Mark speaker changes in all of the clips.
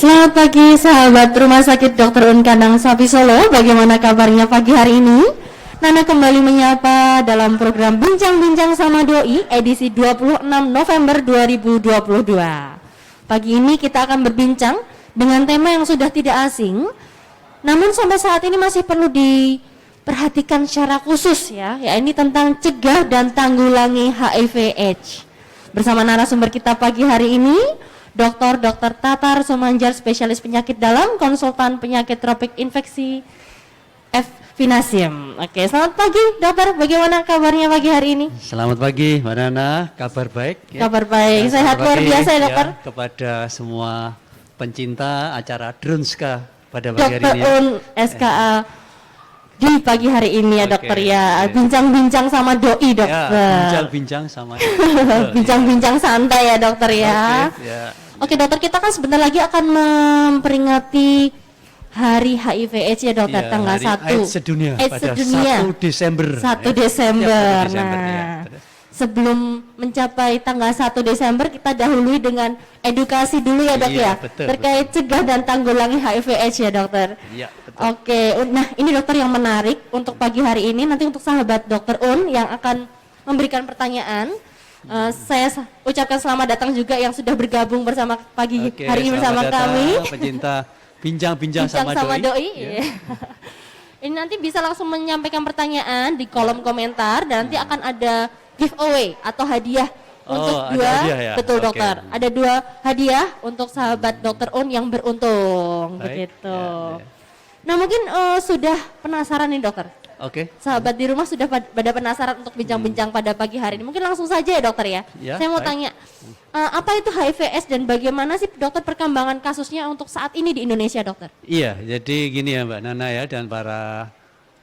Speaker 1: Selamat pagi sahabat Rumah Sakit Dr. Un Kandang Sapi Solo. Bagaimana kabarnya pagi hari ini? Nana kembali menyapa dalam program Bincang-Bincang sama Doi edisi 26 November 2022. Pagi ini kita akan berbincang dengan tema yang sudah tidak asing, namun sampai saat ini masih perlu diperhatikan secara khusus ya ini tentang cegah dan tanggulangi HIV/AIDS. Bersama narasumber kita pagi hari ini, Dr. Tatar Sumanjar, spesialis penyakit dalam, konsultan penyakit tropik infeksi F. Finasim. Oke, selamat pagi dokter, bagaimana kabarnya pagi hari ini?
Speaker 2: Selamat pagi Mbak Nana, kabar baik ya?
Speaker 1: Kabar baik, sehat luar biasa ya dokter?
Speaker 2: Ya, kepada semua pencinta acara Drunska pada pagi hari ini
Speaker 1: Dr. Un SKA di pagi hari ini ya dokter ya, bincang-bincang sama doi dokter.
Speaker 2: Ya, bincang-bincang sama
Speaker 1: bincang-bincang santai ya dokter ya.
Speaker 2: Ya.
Speaker 1: Oke dokter, kita kan sebentar lagi akan memperingati Hari HIV/AIDS ya dokter,
Speaker 2: Ya,
Speaker 1: tanggal 1
Speaker 2: AIDS sedunia pada 1 Desember.
Speaker 1: 1
Speaker 2: ya.
Speaker 1: Desember.
Speaker 2: Ya, 1 Desember
Speaker 1: Nah,
Speaker 2: ya.
Speaker 1: sebelum mencapai tanggal 1 Desember kita dahului dengan edukasi dulu ya dok ya,
Speaker 2: betul,
Speaker 1: terkait cegah dan tanggulangi HIV/AIDS ya dokter.
Speaker 2: Iya, betul.
Speaker 1: Oke, nah ini dokter yang menarik untuk pagi hari ini, nanti untuk sahabat dokter Un yang akan memberikan pertanyaan, saya ucapkan selamat datang juga yang sudah bergabung bersama pagi hari ini bersama kami.
Speaker 2: Pencinta bincang-bincang sama doi.
Speaker 1: Ya. Ini nanti bisa langsung menyampaikan pertanyaan di kolom komentar dan nanti akan ada giveaway atau hadiah untuk dua,
Speaker 2: hadiah ya?
Speaker 1: Betul dokter. Ada 2 hadiah untuk sahabat dokter Un yang beruntung.
Speaker 2: Baik,
Speaker 1: begitu.
Speaker 2: ya.
Speaker 1: Nah mungkin sudah penasaran nih dokter.
Speaker 2: Oke.
Speaker 1: Sahabat di rumah sudah pada penasaran untuk bincang-bincang pada pagi hari ini. Mungkin langsung saja ya dokter ya.
Speaker 2: Ya,
Speaker 1: Saya mau
Speaker 2: baik.
Speaker 1: tanya, apa itu HIV/AIDS dan bagaimana sih dokter perkembangan kasusnya untuk saat ini di Indonesia dokter?
Speaker 2: Iya, jadi gini ya Mbak Nana ya, dan para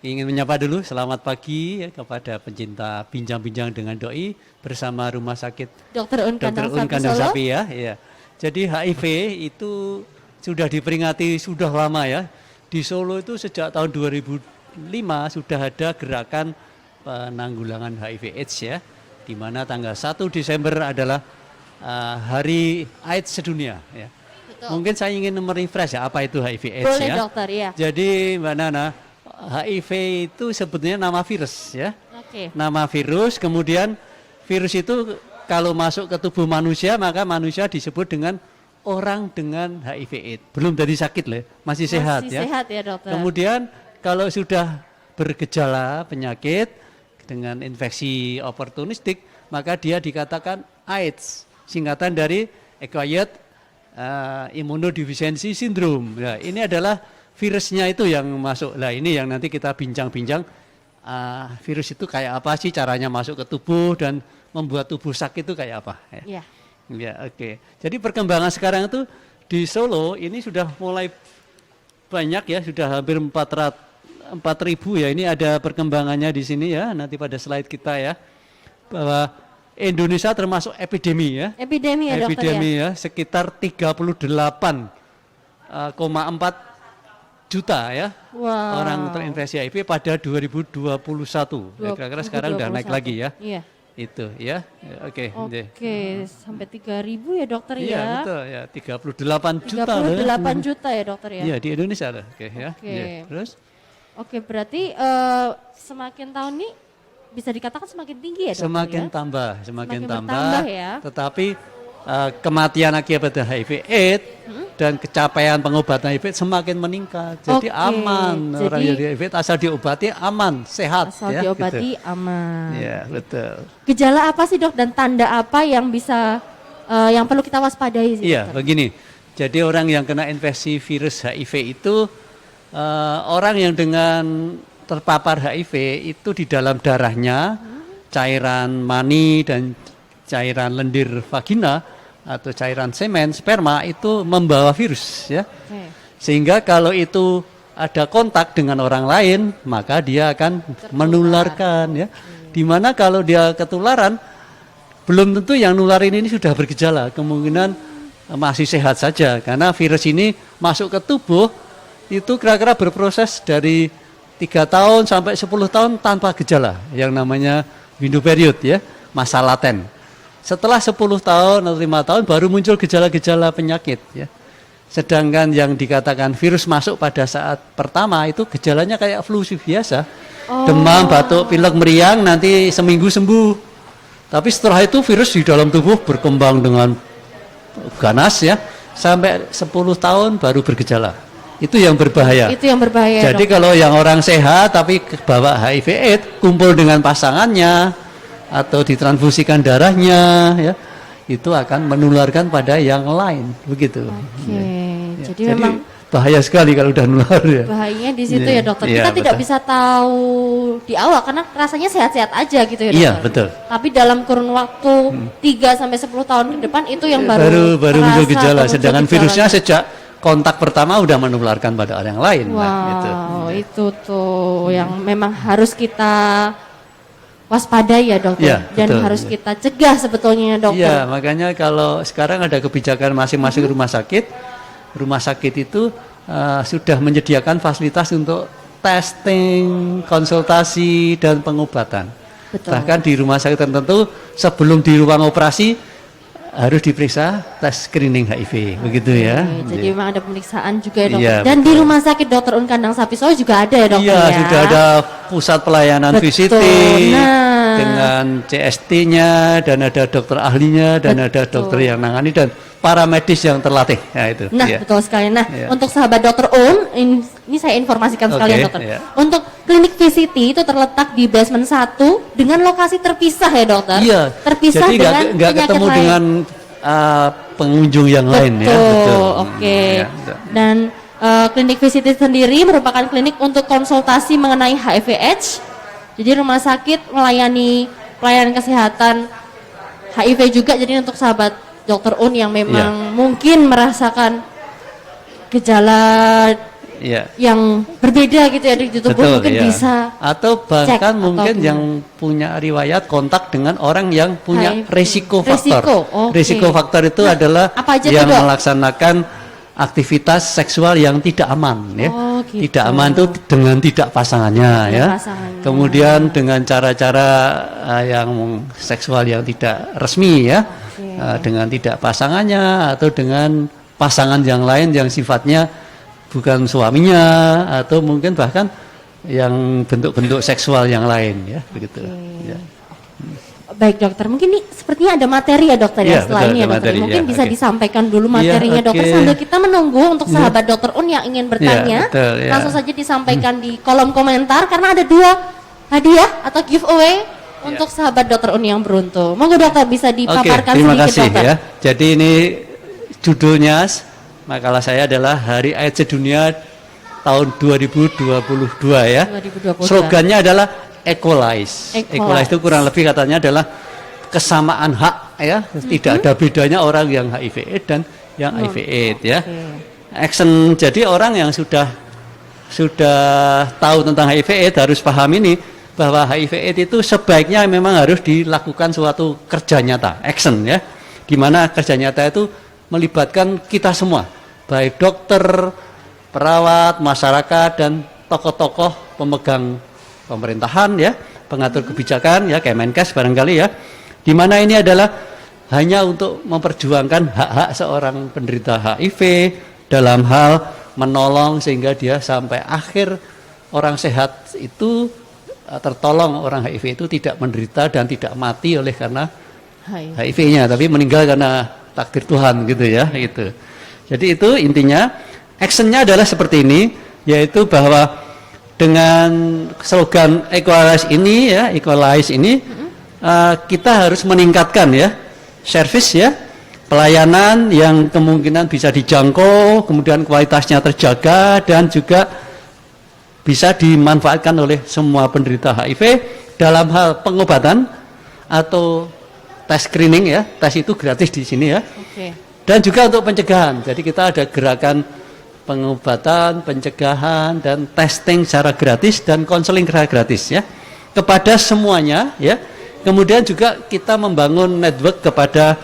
Speaker 2: ingin menyapa dulu selamat pagi ya kepada pencinta bincang-bincang dengan doi bersama Rumah Sakit
Speaker 1: Dokter Un
Speaker 2: Dr. Un Kandang Sapi ya. Iya. Jadi HIV itu sudah diperingati sudah lama ya. Di Solo itu sejak tahun 2005 sudah ada gerakan penanggulangan HIV/AIDS ya, di mana tanggal 1 Desember adalah Hari AIDS sedunia ya.
Speaker 1: Betul.
Speaker 2: Mungkin saya ingin merefresh ya apa itu HIV/AIDS.
Speaker 1: Boleh
Speaker 2: ya.
Speaker 1: dokter ya.
Speaker 2: Jadi Mbak Nana, HIV itu sebetulnya nama virus ya.
Speaker 1: Oke.
Speaker 2: Nama virus, kemudian virus itu kalau masuk ke tubuh manusia maka manusia disebut dengan orang dengan HIV/AIDS. Belum dari sakit loh, masih sehat ya.
Speaker 1: Masih sehat ya dokter.
Speaker 2: Kemudian kalau sudah bergejala penyakit dengan infeksi oportunistik, maka dia dikatakan AIDS, singkatan dari Acquired Immunodeficiency Syndrome. Nah, ini adalah virusnya itu yang masuk. Nah, ini yang nanti kita bincang-bincang, virus itu kayak apa sih, caranya masuk ke tubuh dan membuat tubuh sakit itu kayak apa.
Speaker 1: Iya.
Speaker 2: Ya, oke. Jadi perkembangan sekarang itu di Solo ini sudah mulai banyak ya, sudah hampir 4.000 ya. Ini ada perkembangannya di sini ya, nanti pada slide kita ya, bahwa Indonesia termasuk epidemi ya.
Speaker 1: Epidemi ya dokter ya.
Speaker 2: Sekitar 38,4 juta ya.
Speaker 1: Wow.
Speaker 2: Orang terinfeksi HIV pada 2021. Ya, kira-kira sekarang udah naik lagi ya.
Speaker 1: Iya.
Speaker 2: Itu ya. Oke.
Speaker 1: Sampai 3.000 ya dokter
Speaker 2: Iya,
Speaker 1: ya.
Speaker 2: betul ya. 38 juta.
Speaker 1: 38 juta ya dokter ya.
Speaker 2: Iya, di Indonesia loh. Oke ya.
Speaker 1: Oke.
Speaker 2: Ya, terus
Speaker 1: Oke, berarti semakin tahun ini bisa dikatakan semakin tinggi ya dokter
Speaker 2: semakin
Speaker 1: ya?
Speaker 2: tambah.
Speaker 1: Semakin bertambah ya.
Speaker 2: Tetapi kematian akibat HIV/AIDS dan capaian pengobatan HIV semakin meningkat. Jadi
Speaker 1: Oke,
Speaker 2: aman, orang
Speaker 1: jadi
Speaker 2: yang HIV asal diobati aman, sehat
Speaker 1: asal
Speaker 2: ya.
Speaker 1: diobati
Speaker 2: Gitu.
Speaker 1: aman.
Speaker 2: Ya, betul.
Speaker 1: Gejala apa sih dok dan tanda apa yang bisa yang perlu kita waspadai sih?
Speaker 2: Iya,
Speaker 1: dokter?
Speaker 2: begini. Jadi orang yang kena infeksi virus HIV itu orang yang dengan terpapar HIV itu di dalam darahnya cairan mani dan cairan lendir vagina atau cairan semen, sperma itu membawa virus ya.
Speaker 1: Oke.
Speaker 2: Sehingga kalau itu ada kontak dengan orang lain, maka dia akan menularkan ya. Dimana kalau dia ketularan, belum tentu yang nularin ini sudah bergejala, kemungkinan masih sehat saja karena virus ini masuk ke tubuh itu kira-kira berproses dari 3 tahun sampai 10 tahun tanpa gejala, yang namanya window period ya, masa laten. Setelah 10 tahun atau 5 tahun baru muncul gejala-gejala penyakit ya. Sedangkan yang dikatakan virus masuk pada saat pertama itu gejalanya kayak flu biasa. Demam, batuk, pilek, meriang, nanti seminggu sembuh. Tapi setelah itu virus di dalam tubuh berkembang dengan ganas ya, sampai 10 tahun baru bergejala. Itu yang berbahaya.
Speaker 1: Itu yang berbahaya.
Speaker 2: Jadi kalau yang orang sehat tapi bawa HIV/AIDS, kumpul dengan pasangannya atau ditransfusikan darahnya ya, itu akan menularkan pada yang lain, begitu.
Speaker 1: Oke.
Speaker 2: Ya.
Speaker 1: Jadi memang
Speaker 2: bahaya sekali kalau udah nular ya.
Speaker 1: bahayanya di situ ya, Dokter.
Speaker 2: Ya,
Speaker 1: Kita tidak
Speaker 2: betul.
Speaker 1: bisa tahu di awal karena rasanya sehat-sehat aja gitu ya, Dokter.
Speaker 2: Iya, betul.
Speaker 1: Tapi dalam kurun waktu 3 sampai 10 tahun ke depan itu yang baru
Speaker 2: muncul
Speaker 1: terasa
Speaker 2: gejala.
Speaker 1: atau
Speaker 2: Sedangkan
Speaker 1: muncul
Speaker 2: virusnya
Speaker 1: gejalanya.
Speaker 2: sejak kontak pertama udah menularkan pada orang lain.
Speaker 1: Wow,
Speaker 2: gitu.
Speaker 1: itu tuh yang memang harus kita waspadai ya, Dokter.
Speaker 2: Iya,
Speaker 1: Dan
Speaker 2: betul.
Speaker 1: harus kita cegah sebetulnya ya, Dokter.
Speaker 2: Iya, makanya kalau sekarang ada kebijakan masing-masing rumah sakit itu sudah menyediakan fasilitas untuk testing, konsultasi, dan pengobatan.
Speaker 1: Betul.
Speaker 2: Bahkan di rumah sakit tertentu sebelum di ruang operasi harus diperiksa tes screening HIV, begitu ya.
Speaker 1: Oke, jadi memang ada pemeriksaan juga ya, Dokter.
Speaker 2: Iya,
Speaker 1: Dan di
Speaker 2: betul.
Speaker 1: rumah sakit Dr. Un Kandang Sapisoho juga ada ya, Dokter
Speaker 2: Iya,
Speaker 1: ya.
Speaker 2: sudah ada pusat pelayanan
Speaker 1: Betul.
Speaker 2: VCT
Speaker 1: Nah.
Speaker 2: dengan CST-nya, dan ada dokter ahlinya, dan ada dokter yang nangani, dan para medis yang terlatih. Nah, itu.
Speaker 1: Nah,
Speaker 2: Iya.
Speaker 1: betul sekali. Nah,
Speaker 2: Iya.
Speaker 1: untuk sahabat Dr. Un, ini saya informasikan sekalian,
Speaker 2: Oke,
Speaker 1: Dokter.
Speaker 2: iya.
Speaker 1: Untuk klinik VCT itu terletak di basement 1 dengan lokasi terpisah ya, Dokter.
Speaker 2: Iya.
Speaker 1: Terpisah
Speaker 2: Jadi
Speaker 1: dengan
Speaker 2: nggak
Speaker 1: penyakit
Speaker 2: ketemu
Speaker 1: lain.
Speaker 2: dengan pengunjung yang lain ya.
Speaker 1: Betul, oke.
Speaker 2: Ya, betul.
Speaker 1: Dan klinik VCT sendiri merupakan klinik untuk konsultasi mengenai HIV/AIDS. Jadi rumah sakit melayani pelayanan kesehatan HIV juga. Jadi untuk sahabat Dr. Un yang memang mungkin merasakan gejala
Speaker 2: Iya.
Speaker 1: yang berbeda gitu ya di tubuh, mungkin
Speaker 2: iya.
Speaker 1: bisa
Speaker 2: Atau
Speaker 1: cek
Speaker 2: bahkan
Speaker 1: atau
Speaker 2: mungkin
Speaker 1: gimana.
Speaker 2: yang punya riwayat kontak dengan orang yang punya
Speaker 1: HIV.
Speaker 2: resiko faktor.
Speaker 1: Resiko, oke.
Speaker 2: Resiko faktor itu
Speaker 1: Nah,
Speaker 2: adalah
Speaker 1: apa aja
Speaker 2: yang
Speaker 1: tuh, Dok?
Speaker 2: melaksanakan aktivitas seksual yang tidak aman ya.
Speaker 1: Oh, gitu.
Speaker 2: Tidak aman itu dengan tidak pasangannya
Speaker 1: Tidak
Speaker 2: ya.
Speaker 1: pasangannya.
Speaker 2: Kemudian dengan cara-cara yang seksual yang tidak resmi ya. Dengan tidak pasangannya atau dengan pasangan yang lain yang sifatnya bukan suaminya, atau mungkin bahkan yang bentuk-bentuk seksual yang lain ya, begitu. Ya.
Speaker 1: Baik, Dokter, mungkin ini sepertinya ada materi ya, Dokter ya,
Speaker 2: Iya,
Speaker 1: setelah
Speaker 2: betul,
Speaker 1: ini ya,
Speaker 2: ada
Speaker 1: Dokter.
Speaker 2: materi,
Speaker 1: Mungkin
Speaker 2: ya,
Speaker 1: bisa
Speaker 2: oke.
Speaker 1: disampaikan dulu materinya,
Speaker 2: Iya,
Speaker 1: Dokter,
Speaker 2: oke.
Speaker 1: sambil kita menunggu untuk sahabat Dokter Un yang ingin bertanya.
Speaker 2: betul, ya.
Speaker 1: Langsung saja disampaikan di kolom komentar karena ada 2 hadiah atau giveaway untuk sahabat Dokter Un yang beruntung. Monggo, Dokter, bisa
Speaker 2: Oke,
Speaker 1: dipaparkan
Speaker 2: terima
Speaker 1: sedikit,
Speaker 2: kasih
Speaker 1: Dokter.
Speaker 2: ya. Jadi ini judulnya makalah saya adalah Hari AIDS Sedunia tahun 2022 ya.
Speaker 1: 2022.
Speaker 2: Slogannya adalah Equalize.
Speaker 1: Equalize.
Speaker 2: Equalize itu kurang lebih katanya adalah kesamaan hak ya. Tidak ada bedanya orang yang HIV/AIDS dan yang HIV/AIDS ya. Action, jadi orang yang sudah tahu tentang HIV/AIDS harus paham ini, bahwa HIV/AIDS itu sebaiknya memang harus dilakukan suatu kerja nyata, action ya. Di mana kerja nyata itu melibatkan kita semua, baik dokter, perawat, masyarakat, dan tokoh-tokoh pemegang pemerintahan ya, pengatur kebijakan ya, Kemenkes barangkali ya. Di mana ini adalah hanya untuk memperjuangkan hak-hak seorang penderita HIV dalam hal menolong sehingga dia sampai akhir orang sehat itu tertolong, orang HIV itu tidak menderita dan tidak mati oleh karena HIV-nya, tapi meninggal karena takdir Tuhan gitu ya, gitu. Jadi itu intinya, actionnya adalah seperti ini, yaitu bahwa dengan slogan Equalize ini ya, Equalize ini kita harus meningkatkan ya service ya, pelayanan yang kemungkinan bisa dijangkau, kemudian kualitasnya terjaga dan juga bisa dimanfaatkan oleh semua penderita HIV dalam hal pengobatan atau tes screening ya, tes itu gratis di sini ya.
Speaker 1: Oke.
Speaker 2: Dan juga untuk pencegahan. Jadi kita ada gerakan pengobatan, pencegahan, dan testing secara gratis dan konseling secara gratis ya kepada semuanya ya. Kemudian juga kita membangun network kepada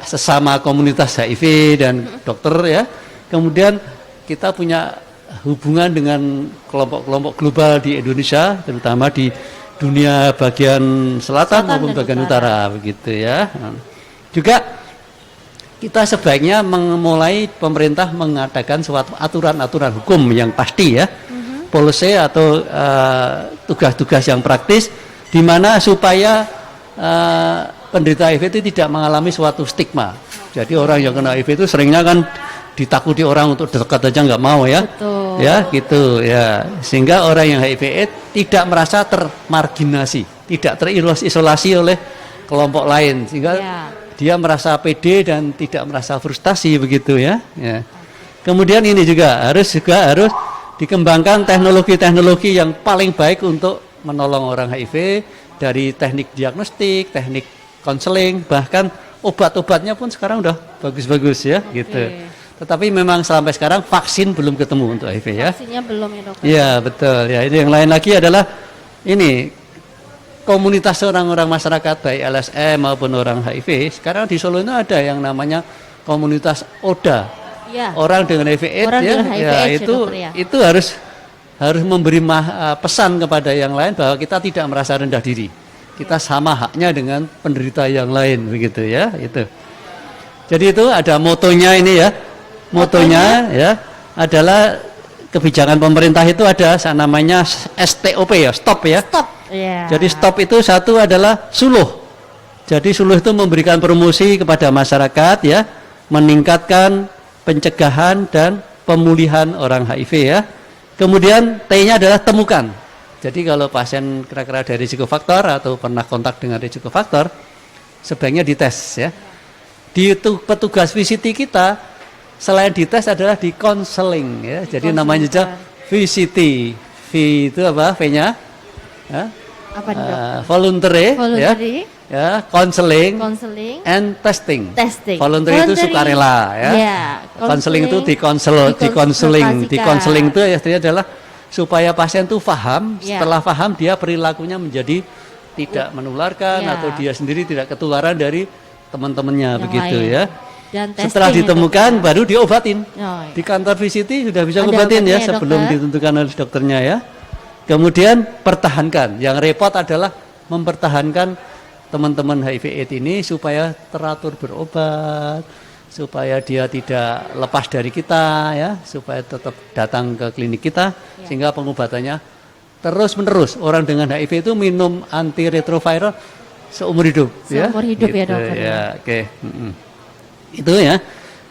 Speaker 2: sesama komunitas HIV dan dokter ya. Kemudian kita punya hubungan dengan kelompok-kelompok global di Indonesia, terutama di dunia bagian selatan maupun bagian utara begitu ya. Juga kita sebaiknya memulai pemerintah mengadakan suatu aturan-aturan hukum yang pasti ya, policy atau tugas-tugas yang praktis, di mana supaya penderita HIV itu tidak mengalami suatu stigma. Jadi orang yang kena HIV itu seringnya kan ditakuti orang untuk dekat aja nggak mau ya.
Speaker 1: Betul.
Speaker 2: Ya gitu ya, sehingga orang yang HIV/AIDS tidak merasa termarginasi, tidak terisolasi oleh kelompok lain, sehingga dia merasa pede dan tidak merasa frustasi begitu ya. Ya. Kemudian ini juga harus dikembangkan teknologi-teknologi yang paling baik untuk menolong orang HIV, dari teknik diagnostik, teknik konseling, bahkan obat-obatnya pun sekarang udah bagus-bagus ya gitu. Tetapi memang sampai sekarang vaksin belum ketemu untuk HIV ya.
Speaker 1: Vaksinnya belum ya dokter.
Speaker 2: Iya betul ya. Ini yang lain lagi adalah ini komunitas orang-orang masyarakat baik LSM maupun orang HIV. Sekarang di Solo itu ada yang namanya komunitas ODA. Ya. Orang dengan HIV/AIDS ya. Itu harus memberi pesan kepada yang lain bahwa kita tidak merasa rendah diri. Kita sama haknya dengan penderita yang lain begitu ya, itu. Jadi itu ada motonya ini ya. Motonya ya adalah kebijakan pemerintah itu ada namanya STOP ya, stop ya.
Speaker 1: Stop. Yeah.
Speaker 2: Jadi stop itu satu adalah suluh. Jadi suluh itu memberikan promosi kepada masyarakat ya, meningkatkan pencegahan dan pemulihan orang HIV ya. Kemudian T-nya adalah temukan. Jadi kalau pasien kira-kira ada risiko faktor atau pernah kontak dengan risiko faktor, sebaiknya dites ya. Di petugas VCT kita selain dites adalah di konseling ya. Jadi namanya saja VCT. V itu apa? V-nya? Ya.
Speaker 1: Apa
Speaker 2: voluntary ya, counseling and testing. Voluntary itu sukarela ya. Counseling itu dikonseling itu artinya adalah supaya pasien itu paham, setelah paham dia perilakunya menjadi tidak menularkan atau dia sendiri tidak ketularan dari teman-temannya begitu lain. Ya. Dan setelah ditemukan baru diobatin. Di kantor VCT sudah bisa ngobatin ya sebelum ditentukan oleh dokternya ya. Kemudian pertahankan. Yang repot adalah mempertahankan teman-teman HIV/AIDS ini supaya teratur berobat, supaya dia tidak lepas dari kita ya, supaya tetap datang ke klinik kita sehingga pengobatannya terus-menerus. Orang dengan HIV itu minum antiretroviral seumur hidup
Speaker 1: seumur hidup gitu, ya dokter.
Speaker 2: Ya, oke. Itu ya.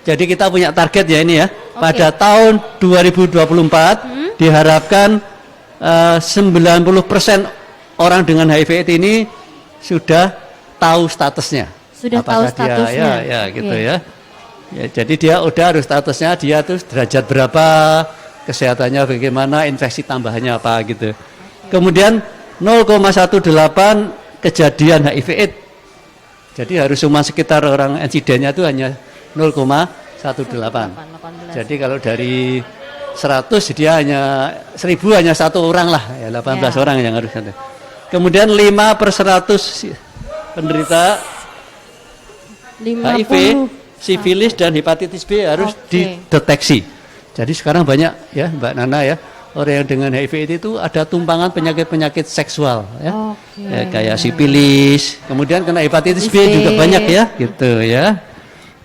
Speaker 2: Jadi kita punya target ya ini ya. Pada tahun 2024 diharapkan 90% orang dengan HIV/AIDS ini sudah tahu statusnya.
Speaker 1: Sudah tahu statusnya.
Speaker 2: Ya gitu ya. Ya, jadi dia udah harus statusnya, dia tuh derajat berapa, kesehatannya bagaimana, infeksi tambahannya apa gitu. Kemudian 0,18 kejadian HIV/AIDS. Jadi harus cuma sekitar orang insidennya itu hanya 0,18. Jadi kalau dari 100 dia hanya 1000 hanya satu orang lah, ya 18 orang yang harus ada. Kemudian 5/100 penderita HIV, sifilis dan hepatitis B harus dideteksi. Jadi sekarang banyak ya Mbak Nana ya, orang yang dengan HIV itu ada tumpangan penyakit-penyakit seksual ya. Ya kayak sifilis, kemudian kena hepatitis B juga banyak ya gitu ya.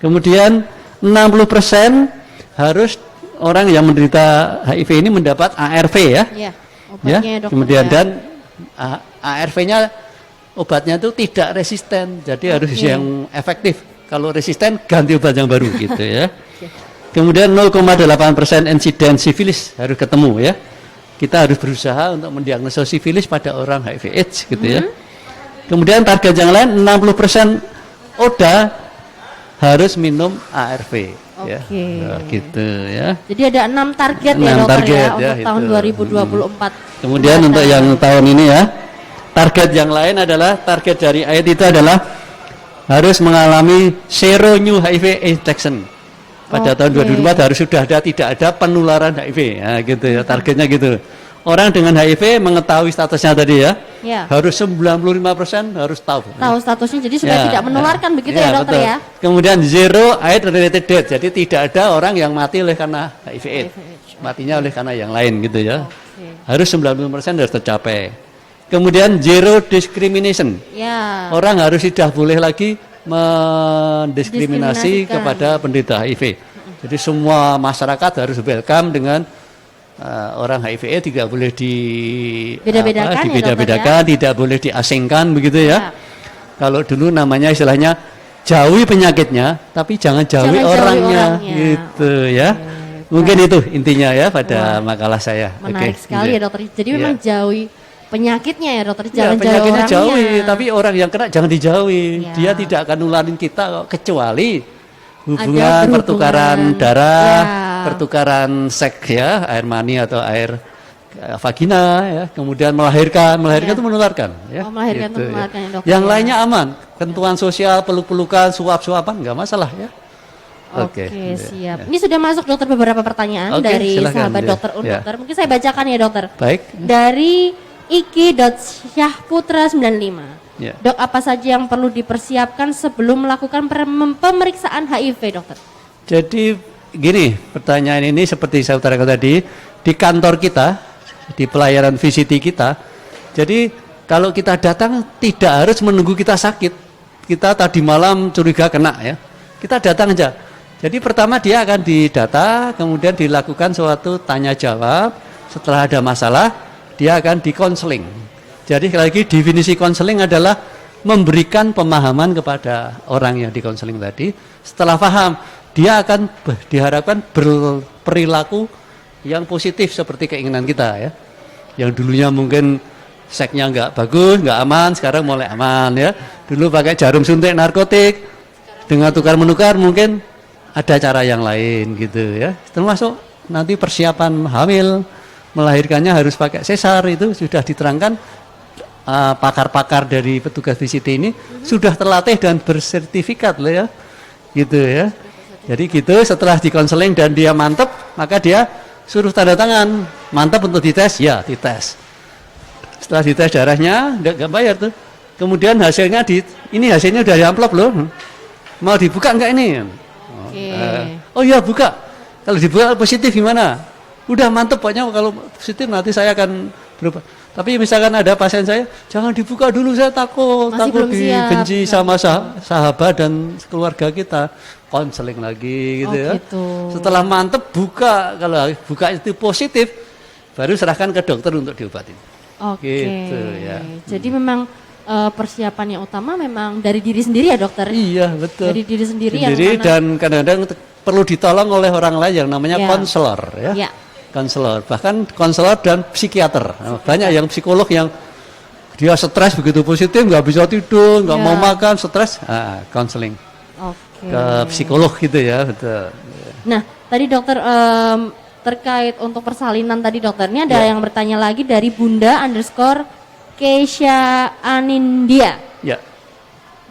Speaker 2: Kemudian 60% harus orang yang menderita HIV ini mendapat ARV ya. Ya. Kemudian dan ARV-nya obatnya itu tidak resisten, jadi harus yang efektif. Kalau resisten ganti obat yang baru gitu ya. Kemudian 0,8% insiden sifilis harus ketemu ya. Kita harus berusaha untuk mendiagnosa sifilis pada orang HIV/AIDS gitu ya. Kemudian target yang lain 60% ODA harus minum ARV ya. Nah, gitu ya.
Speaker 1: Jadi ada 6 target ya dokter ya untuk tahun 2024.
Speaker 2: Kemudian untuk yang tahun ini ya, target yang lain adalah target dari AIDS itu adalah harus mengalami zero new HIV infection. Pada tahun 2004 harus sudah tidak ada penularan HIV ya gitu ya, targetnya gitu. Orang dengan HIV mengetahui statusnya tadi ya. Harus 95% harus tahu.
Speaker 1: Tahu statusnya jadi supaya tidak menularkan begitu ya dokter ya.
Speaker 2: Kemudian zero AIDS related death. Jadi tidak ada orang yang mati oleh karena HIV/AIDS. Matinya oleh karena yang lain gitu ya. Harus 90% harus tercapai. Kemudian zero discrimination. Orang harus tidak boleh lagi mendiskriminasi
Speaker 1: Diskriminasikan.
Speaker 2: kepada penderita HIV. Jadi semua masyarakat harus welcome dengan orang HIV tidak boleh
Speaker 1: Beda-bedakan ya,
Speaker 2: dibeda-bedakan, tidak boleh diasingkan begitu ya.
Speaker 1: Ya.
Speaker 2: Kalau dulu namanya istilahnya jauhi penyakitnya, tapi jangan jauhi
Speaker 1: Jangan jauhi
Speaker 2: orangnya,
Speaker 1: orangnya.
Speaker 2: gitu ya. Mungkin itu intinya ya pada makalah saya.
Speaker 1: Menarik
Speaker 2: Oke,
Speaker 1: sekali
Speaker 2: gitu.
Speaker 1: ya dokter. Jadi
Speaker 2: Iya.
Speaker 1: memang jauhi penyakitnya ya dokter,
Speaker 2: Ya,
Speaker 1: jangan jauhi
Speaker 2: penyakitnya
Speaker 1: orangnya.
Speaker 2: jauhi, tapi orang yang kena jangan dijauhi.
Speaker 1: Ya.
Speaker 2: Dia tidak akan nularin kita kok, kecuali hubungan
Speaker 1: berhubungan.
Speaker 2: pertukaran darah,
Speaker 1: Ya.
Speaker 2: pertukaran seks ya, air mani atau air vagina ya, kemudian melahirkan
Speaker 1: Ya.
Speaker 2: itu menularkan ya.
Speaker 1: Oh, melahirkan itu
Speaker 2: Gitu,
Speaker 1: menularkan ya, dokter,
Speaker 2: Yang
Speaker 1: ya.
Speaker 2: lainnya aman, tentuan sosial, peluk-pelukan, suap-suapan nggak masalah ya.
Speaker 1: Oke,
Speaker 2: ya,
Speaker 1: siap.
Speaker 2: ya.
Speaker 1: Ini sudah masuk dokter beberapa pertanyaan
Speaker 2: Oke,
Speaker 1: dari
Speaker 2: silakan,
Speaker 1: sahabat
Speaker 2: ya.
Speaker 1: dokter Un,
Speaker 2: Ya.
Speaker 1: dokter. Mungkin saya bacakan ya dokter.
Speaker 2: Baik.
Speaker 1: Dari Iki.Syahputra95.
Speaker 2: Ya.
Speaker 1: Dok, apa saja yang perlu dipersiapkan sebelum melakukan pemeriksaan HIV, dokter?
Speaker 2: Jadi gini, pertanyaan ini seperti saya utarakan tadi, di kantor kita, di pelayanan VCT kita, jadi kalau kita datang tidak harus menunggu kita sakit. Kita tadi malam curiga kena ya, kita datang aja. Jadi pertama dia akan didata, kemudian dilakukan suatu tanya jawab. Setelah ada masalah, dia akan dikonseling. Jadi sekali lagi definisi konseling adalah memberikan pemahaman kepada orang yang dikonseling tadi. Setelah paham, dia akan diharapkan berperilaku yang positif seperti keinginan kita ya. Yang dulunya mungkin seksnya nggak bagus, nggak aman, sekarang mulai aman ya. Dulu pakai jarum suntik narkotik, dengan tukar menukar mungkin ada cara yang lain gitu ya. Termasuk nanti persiapan hamil, melahirkannya harus pakai sesar, itu sudah diterangkan. Pakar-pakar dari petugas VCT ini sudah terlatih dan bersertifikat loh ya, gitu ya. Jadi gitu, setelah dikonseling dan dia mantep, maka dia suruh tanda tangan, mantap untuk dites, ya dites. Setelah dites darahnya, nggak bayar tuh. Kemudian hasilnya ini hasilnya udah di amplop loh, mau dibuka nggak ini? Oh iya buka. Kalau dibuka positif gimana? Udah mantep pokoknya, kalau positif nanti saya akan berubah. Tapi misalkan ada pasien saya, jangan dibuka dulu, saya takut
Speaker 1: Masih belum
Speaker 2: dibenci
Speaker 1: siap.
Speaker 2: sama sahabat dan keluarga kita. Konseling lagi gitu ya.
Speaker 1: Gitu.
Speaker 2: Setelah mantep buka, kalau buka itu positif, baru serahkan ke dokter untuk diobatin.
Speaker 1: Oke.
Speaker 2: Gitu ya.
Speaker 1: Jadi memang persiapan yang utama memang dari diri sendiri ya dokter?
Speaker 2: Iya betul.
Speaker 1: Dari diri sendiri
Speaker 2: Sendiri
Speaker 1: yang mana?
Speaker 2: dan kadang-kadang perlu ditolong oleh orang lain yang namanya
Speaker 1: Ya.
Speaker 2: konselor ya.
Speaker 1: Ya.
Speaker 2: Konselor, bahkan konselor dan psikiater. Nah, banyak yang psikolog yang dia stres begitu positif, nggak bisa tidur, nggak
Speaker 1: Ya.
Speaker 2: mau makan, stres, konseling
Speaker 1: Oke.
Speaker 2: ke psikolog gitu ya, betul.
Speaker 1: Nah, tadi dokter terkait untuk persalinan tadi dokter, ini ada
Speaker 2: Ya.
Speaker 1: yang bertanya lagi dari Bunda_Keisha Anindya.
Speaker 2: Ya,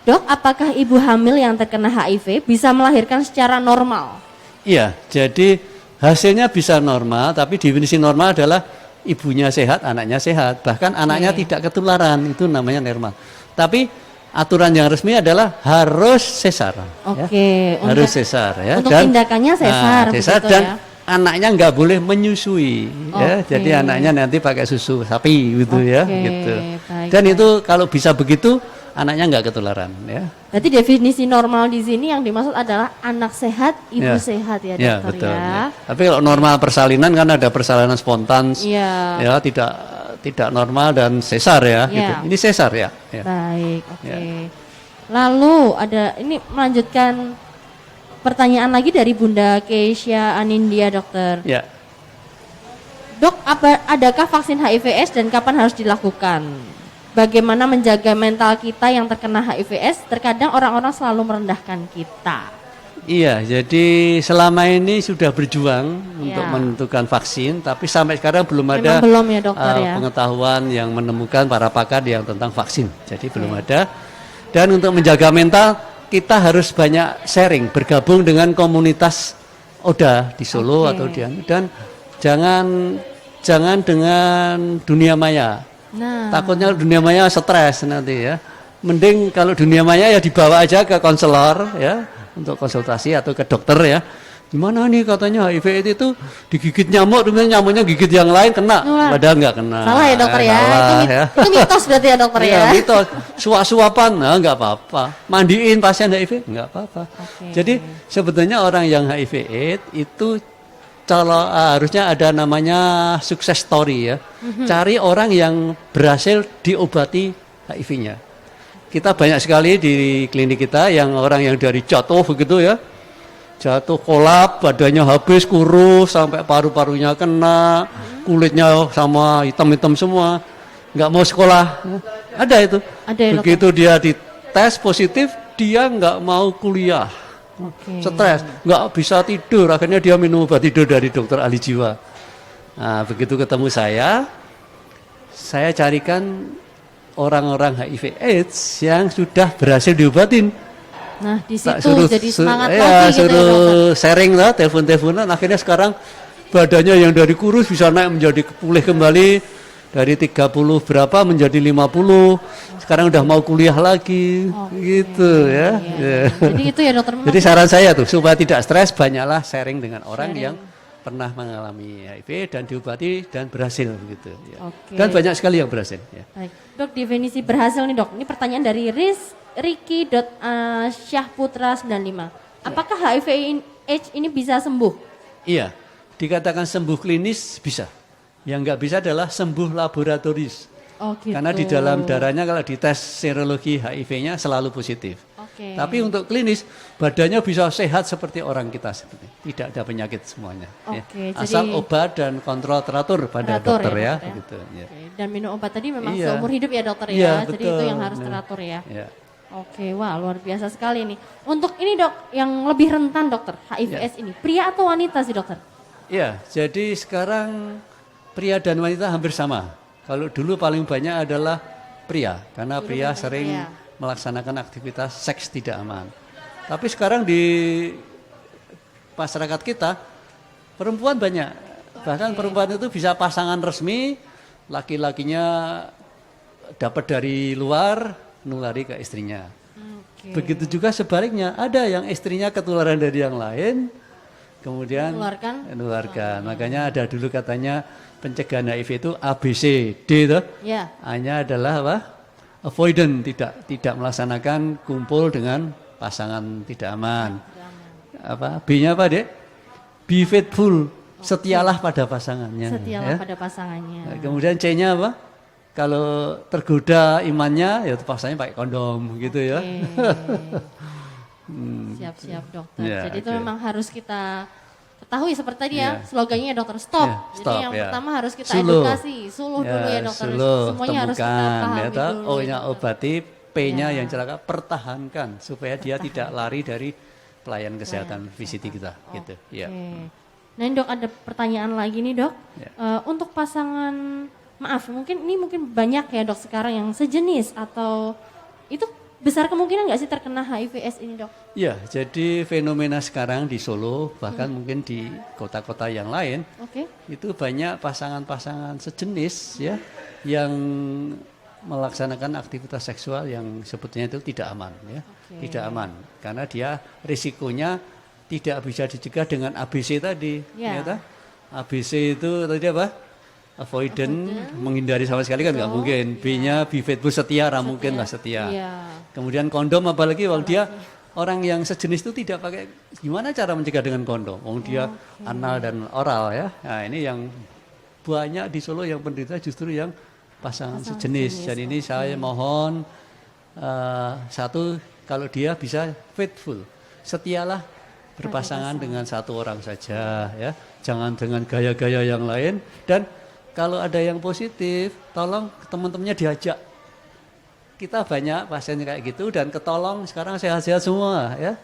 Speaker 1: Dok, apakah ibu hamil yang terkena HIV bisa melahirkan secara normal?
Speaker 2: iya. Jadi hasilnya bisa normal, tapi definisi normal adalah ibunya sehat, anaknya sehat, bahkan anaknya tidak ketularan, itu namanya normal. Tapi aturan yang resmi adalah harus sesar.
Speaker 1: Oke,
Speaker 2: Ya. Harus sesar ya.
Speaker 1: untuk tindakannya sesar,
Speaker 2: sesar
Speaker 1: begitu
Speaker 2: dan
Speaker 1: ya.
Speaker 2: anaknya nggak boleh menyusui ya.
Speaker 1: Oke.
Speaker 2: Jadi anaknya nanti pakai susu sapi gitu ya,
Speaker 1: Oke,
Speaker 2: gitu.
Speaker 1: baik,
Speaker 2: Dan
Speaker 1: baik.
Speaker 2: itu kalau bisa begitu anaknya nggak ketularan ya.
Speaker 1: Berarti definisi normal di sini yang dimaksud adalah anak sehat, ibu
Speaker 2: Ya.
Speaker 1: sehat ya
Speaker 2: Ya,
Speaker 1: dokter
Speaker 2: betul.
Speaker 1: ya.
Speaker 2: Ya. Tapi kalau normal persalinan kan ada persalinan spontan,
Speaker 1: Iya.
Speaker 2: ya tidak normal dan sesar ya.
Speaker 1: Ya.
Speaker 2: Gitu. Ini sesar ya. Ya.
Speaker 1: Baik, oke.
Speaker 2: Ya.
Speaker 1: Lalu ada ini melanjutkan pertanyaan lagi dari Bunda Keisha Anindya dokter.
Speaker 2: Ya.
Speaker 1: Dok, adakah vaksin HIV/AIDS dan kapan harus dilakukan? Bagaimana menjaga mental kita yang terkena HIV/AIDS? Terkadang orang-orang selalu merendahkan kita.
Speaker 2: Iya, jadi selama ini sudah berjuang untuk
Speaker 1: Ya.
Speaker 2: menentukan vaksin, tapi sampai sekarang belum
Speaker 1: Memang
Speaker 2: ada
Speaker 1: belum ya, dokter, ya?
Speaker 2: pengetahuan yang menemukan para pakar yang tentang vaksin. Jadi belum ada. Dan untuk menjaga mental, kita harus banyak sharing, bergabung dengan komunitas ODA di Solo
Speaker 1: Oke.
Speaker 2: atau dan jangan dengan dunia maya.
Speaker 1: Nah,
Speaker 2: Takutnya dunia maya stres nanti ya. Mending kalau dunia maya ya dibawa aja ke konselor ya untuk konsultasi atau ke dokter ya. gimana nih katanya HIV itu digigit nyamuk, kemudian nyamuknya gigit yang lain kena, padahal nggak kena.
Speaker 1: Salah ya dokter ya.
Speaker 2: Salah, ya.
Speaker 1: Itu mitos berarti ya dokter ya.
Speaker 2: Iya, mitos. Suap-suapan, nah, nggak apa-apa. Mandiin pasien HIV nggak apa-apa. Jadi sebetulnya orang yang HIV/AIDS itu kalau harusnya ada namanya sukses story ya. Cari orang yang berhasil diobati HIV-nya. Kita banyak sekali di klinik kita yang orang yang dari jatuh begitu ya. Jatuh kolap, badannya habis kurus sampai paru-parunya kena, kulitnya sama hitam-hitam semua, nggak mau sekolah. Ada itu.
Speaker 1: Ada ya,
Speaker 2: begitu dia dites positif, dia nggak mau kuliah. Stres, nggak bisa tidur, akhirnya dia minum obat tidur dari dokter ahli jiwa. Nah, begitu ketemu saya carikan orang-orang HIV/AIDS yang sudah berhasil diobatin.
Speaker 1: Nah, di situ jadi semangat lagi gitu ya,
Speaker 2: suruh sharing lah, telepon-teleponan, akhirnya sekarang badannya yang dari kurus bisa naik menjadi pulih kembali, dari 30 berapa menjadi 50, sekarang udah mau kuliah lagi, gitu ya.
Speaker 1: Iya. Jadi itu ya dokter.
Speaker 2: Jadi saran saya tuh, supaya tidak stres, banyaklah sharing dengan orang yang pernah mengalami HIV dan diobati dan berhasil gitu. Ya. Dan banyak sekali yang berhasil. Ya.
Speaker 1: Baik. Dok, definisi berhasil nih dok, ini pertanyaan dari Riki.Syahputra95. Apakah HIV/AIDS ini bisa sembuh?
Speaker 2: Iya, dikatakan sembuh klinis bisa. Yang nggak bisa adalah sembuh laboratoris.
Speaker 1: Oh, gitu.
Speaker 2: Karena di dalam darahnya kalau dites serologi HIV-nya selalu positif. Tapi untuk klinis badannya bisa sehat seperti orang kita seperti tidak ada penyakit semuanya. Ya. Asal obat dan kontrol teratur pada dokter ya. Gitu, ya.
Speaker 1: Dan minum obat tadi memang seumur hidup ya dokter ya.
Speaker 2: Iya,
Speaker 1: jadi itu yang harus teratur ya.
Speaker 2: Ya.
Speaker 1: Wah luar biasa sekali nih. Untuk ini dok, yang lebih rentan dokter HIV/AIDS ini, pria atau wanita sih dokter?
Speaker 2: Iya, jadi sekarang pria dan wanita hampir sama. Kalau dulu paling banyak adalah pria, karena pria sering melaksanakan aktivitas seks tidak aman. Tapi sekarang di masyarakat kita, perempuan banyak. Bahkan perempuan itu bisa pasangan resmi, laki-lakinya dapat dari luar, nulari ke istrinya. Begitu juga sebaliknya, ada yang istrinya ketularan dari yang lain, kemudian menularkan. Makanya ada dulu katanya pencegahan HIV itu ABC, D itu. A-nya adalah apa? Avoidant, tidak melaksanakan kumpul dengan pasangan tidak aman. Apa? B-nya apa, Dek? Be faithful, setialah pada pasangannya.
Speaker 1: Setialah pada pasangannya.
Speaker 2: Nah, kemudian C-nya apa? Kalau tergoda imannya, ya pasangannya pakai kondom gitu ya.
Speaker 1: Siap-siap dokter. Jadi itu memang harus kita ketahui seperti tadi ya, slogannya dokter stop. Jadi yang pertama harus kita edukasi, suluh dulu ya dokter. Semuanya harus kita pahami dulu.
Speaker 2: O-nya obati, P-nya yang celaka pertahankan supaya dia tidak lari dari pelayanan kesehatan VCT kita gitu. Ya.
Speaker 1: Nah, dok ada pertanyaan lagi nih, Dok. Untuk pasangan, maaf, mungkin banyak ya, Dok, sekarang yang sejenis atau itu besar kemungkinan nggak sih terkena HIV/AIDS ini, Dok?
Speaker 2: Ya, jadi fenomena sekarang di Solo, bahkan mungkin di kota-kota yang lain, itu banyak pasangan-pasangan sejenis ya yang melaksanakan aktivitas seksual yang sebetulnya itu tidak aman ya. Tidak aman karena dia risikonya tidak bisa dicegah dengan ABC tadi. Ya. ABC itu tadi apa? Avoidant, menghindari sama sekali kan nggak mungkin. B-nya be faithful, setia, mungkin lah setia. Kemudian kondom, apalagi kalau dia orang yang sejenis itu tidak pakai, gimana cara mencegah dengan kondom? Dia anal dan oral ya. Nah ini yang banyak di Solo yang penderita justru yang pasangan sejenis. Dan ini saya mohon satu, kalau dia bisa faithful, setialah berpasangan dengan satu orang saja ya. Jangan dengan gaya-gaya yang lain. Dan kalau ada yang positif, tolong teman-temannya diajak. Kita banyak pasien kayak gitu dan ketolong sekarang sehat-sehat semua ya.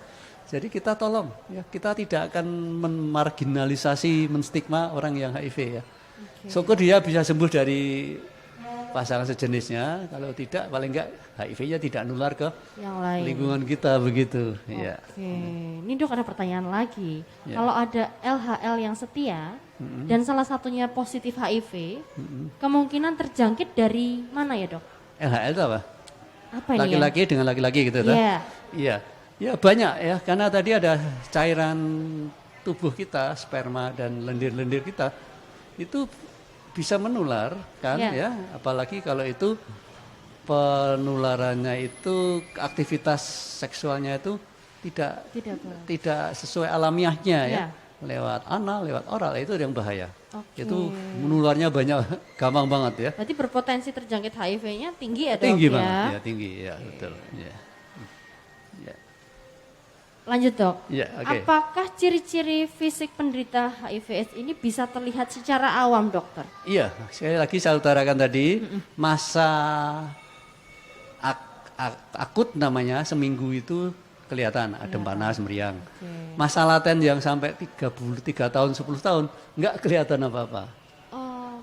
Speaker 2: Jadi kita tolong ya, kita tidak akan memarginalisasi, menstigma orang yang HIV ya. Syukur dia bisa sembuh dari pasangan sejenisnya, kalau tidak paling enggak HIV-nya tidak nular ke yang lain. Lingkungan kita begitu. Ya.
Speaker 1: Ini dok ada pertanyaan lagi. Kalau ada LHL yang setia dan salah satunya positif HIV, kemungkinan terjangkit dari mana ya dok?
Speaker 2: LHL itu apa?
Speaker 1: Apa ini?
Speaker 2: Laki-laki dengan laki-laki gitu kan? Iya. Ya banyak ya, karena tadi ada cairan tubuh kita, sperma dan lendir-lendir kita itu bisa menular kan ya, apalagi kalau itu penularannya itu aktivitas seksualnya itu tidak sesuai alamiahnya ya, lewat anal, lewat oral, itu yang bahaya. Itu menularnya banyak, gampang banget ya.
Speaker 1: Berarti berpotensi terjangkit HIV-nya tinggi ya, Dok?
Speaker 2: Tinggi banget ya, tinggi ya, betul ya.
Speaker 1: Lanjut, Dok.
Speaker 2: Ya, okay.
Speaker 1: Apakah ciri-ciri fisik penderita HIV/AIDS ini bisa terlihat secara awam, dokter?
Speaker 2: Iya, sekali lagi saya utarakan tadi, masa akut namanya seminggu itu kelihatan adem panas meriang. Masa laten yang sampai 3 tahun 10 tahun nggak kelihatan apa-apa.